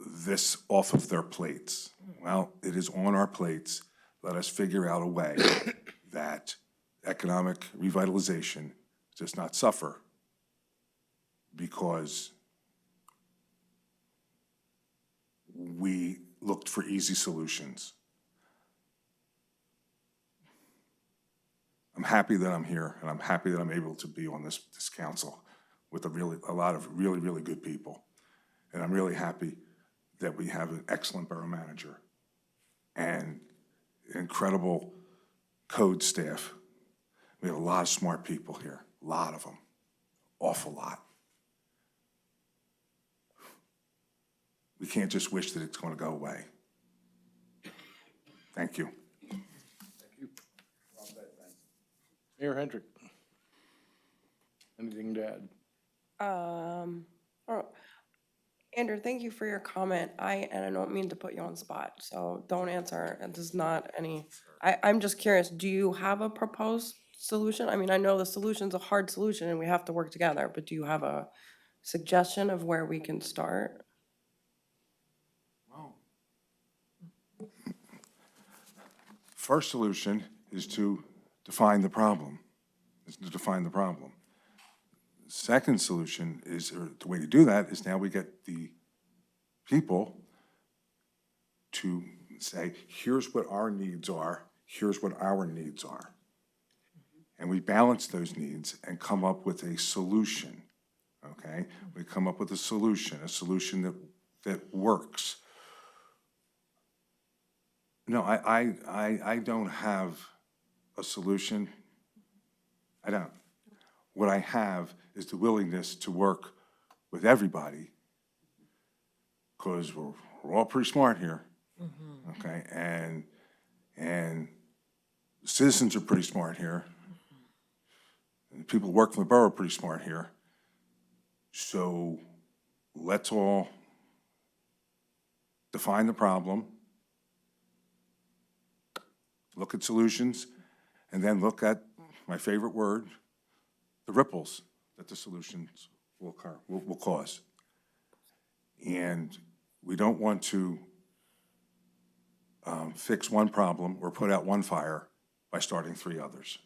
this off of their plates. Well, it is on our plates. Let us figure out a way that economic revitalization does not suffer because we looked for easy solutions. I'm happy that I'm here, and I'm happy that I'm able to be on this council with a lot of really, really good people. And I'm really happy that we have an excellent borough manager and incredible code staff. We have a lot of smart people here, a lot of them, awful lot. We can't just wish that it's going to go away. Thank you. Thank you. Mayor Hendrick. Anything to add? Andrew, thank you for your comment. And I don't mean to put you on the spot, so don't answer. It does not I'm just curious, do you have a proposed solution? I mean, I know the solution's a hard solution and we have to work together, but do you have a suggestion of where we can start? First solution is to define the problem. Second solution is, or the way to do that is now we get the people to say, here's what our needs are, here's what our needs are. And we balance those needs and come up with a solution, okay? We come up with a solution that works. No, I don't have a solution. I don't. What I have is the willingness to work with everybody because we're all pretty smart here, okay? And citizens are pretty smart here. And people who work for the borough are pretty smart here. So let's all define the problem, look at solutions, and then look at my favorite word, the ripples that the solutions will occur, will cause. And we don't want to fix one problem or put out one fire by starting 3 others.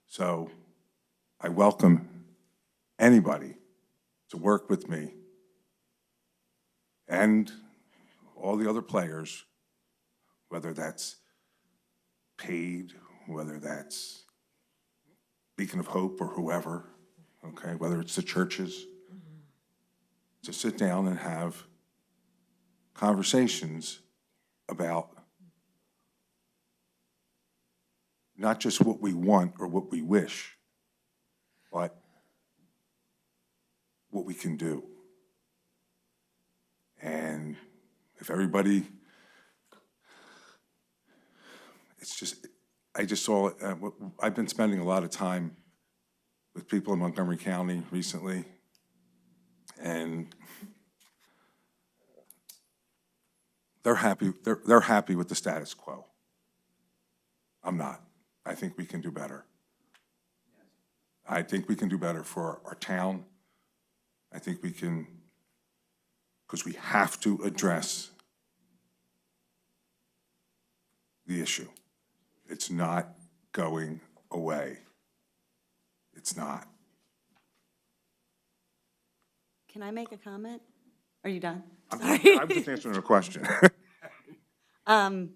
So I welcome anybody to work with me and all the other players, whether that's paid, whether that's Beacon of Hope or whoever, okay, whether it's the churches, to sit down and have conversations about not just what we want or what we wish, but what we can do. And if everybody, it's just, I just saw, I've been spending a lot of time with people in Montgomery County recently, and they're happy with the status quo. I'm not. I think we can do better. I think we can do better for our town. I think we can, because we have to address the issue. It's not going away. It's not. Can I make a comment? Are you done? I'm just answering a question. I'm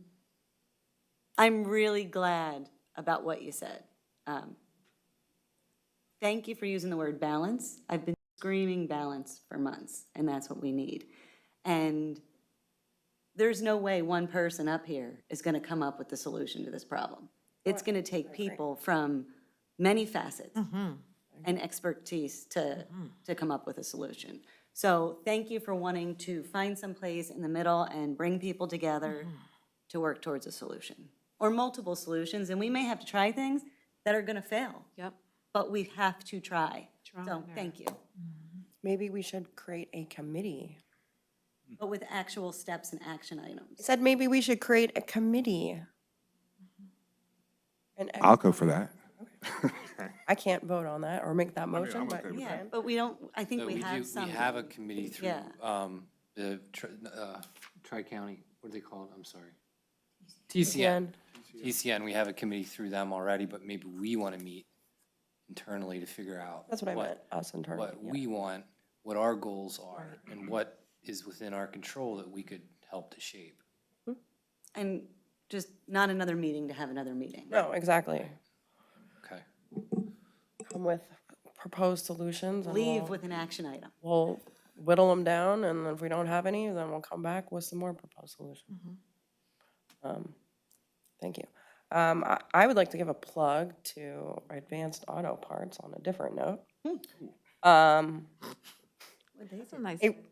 really glad about what you said. Thank you for using the word balance. I've been screaming balance for months, and that's what we need. And there's no way one person up here is going to come up with the solution to this problem. It's going to take people from many facets and expertise to come up with a solution. So thank you for wanting to find some place in the middle and bring people together to work towards a solution, or multiple solutions. And we may have to try things that are going to fail. Yep. But we have to try. So thank you. Maybe we should create a committee. But with actual steps and action items. I said maybe we should create a committee. And I'll go for that. I can't vote on that or make that motion, I'm but okay you with Yeah, can. but we don't, I think So we have do- some. We have a committee through, Yeah. the Tri-County, what do they call it? I'm sorry. TCN. TCN, we have a committee through them already, but maybe we want to meet internally to figure out. That's what I meant, us internally. What we want, what our goals are, and what is within our control that we could help to shape. And just not another meeting to have another meeting. No, exactly. Okay. Come with proposed solutions. And Leave we'll- with an action item. We'll whittle them down, and if we don't have any, then we'll come back with some more proposed solutions. Thank you. I would like to give a plug to Advanced Auto Parts on a different note. That's a nice It- segue.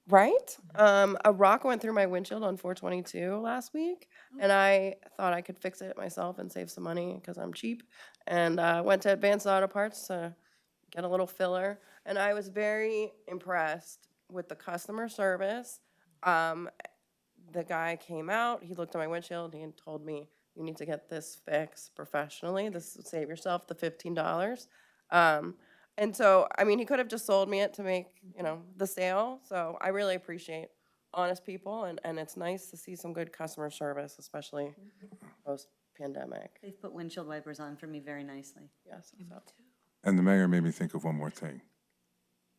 Right? A rock went through my windshield on 422 last week, and I thought I could fix it myself and save some money because I'm cheap. And went to Advanced Auto Parts to get a little filler, and I was very impressed with the customer service. The guy came out, he looked at my windshield, he told me, you need to get this fixed professionally. This will save yourself the $15. And so, I mean, he could have just sold me it to make, the sale. So I really appreciate honest people, and it's nice to see some good customer service, especially post-pandemic. They've put windshield wipers on for me very nicely. Yes. So. And the mayor made me think of one more thing.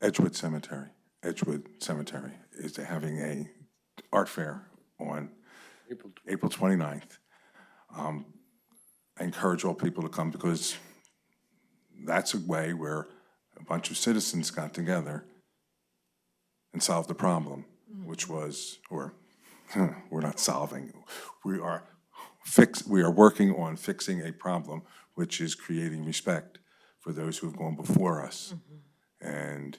Edgewood Cemetery is having a art fair on April 29th. I encourage all people to come because that's a way where a bunch of citizens got together and solved the problem, which was, or we're not solving, we are working on fixing a problem, which is creating respect for those who have gone before us. And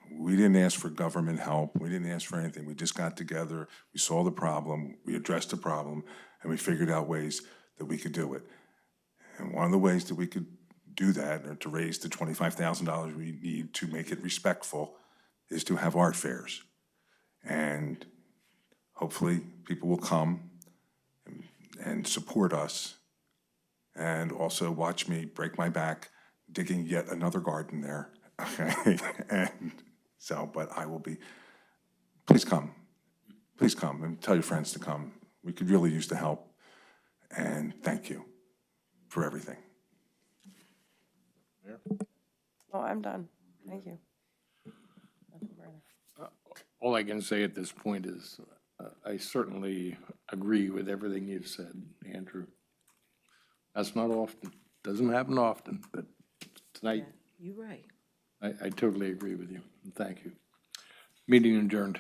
we didn't ask for government help. We didn't ask for anything. We just got together, we saw the problem, we addressed the problem, and we figured out ways that we could do it. And one of the ways that we could do that, or to raise the $25,000 we need to make it respectful, is to have art fairs. And hopefully people will come and support us and also watch me break my back digging yet another garden there. Okay, and so, but I will be, please come and tell your friends to come. We could really use the help, and thank you for everything. Oh, I'm done. Thank you. Nothing further. All I can say at this point is, I certainly agree with everything you've said, Andrew. That's not often, doesn't happen often, but tonight, You're right. I totally agree with you. Thank you. Meeting adjourned.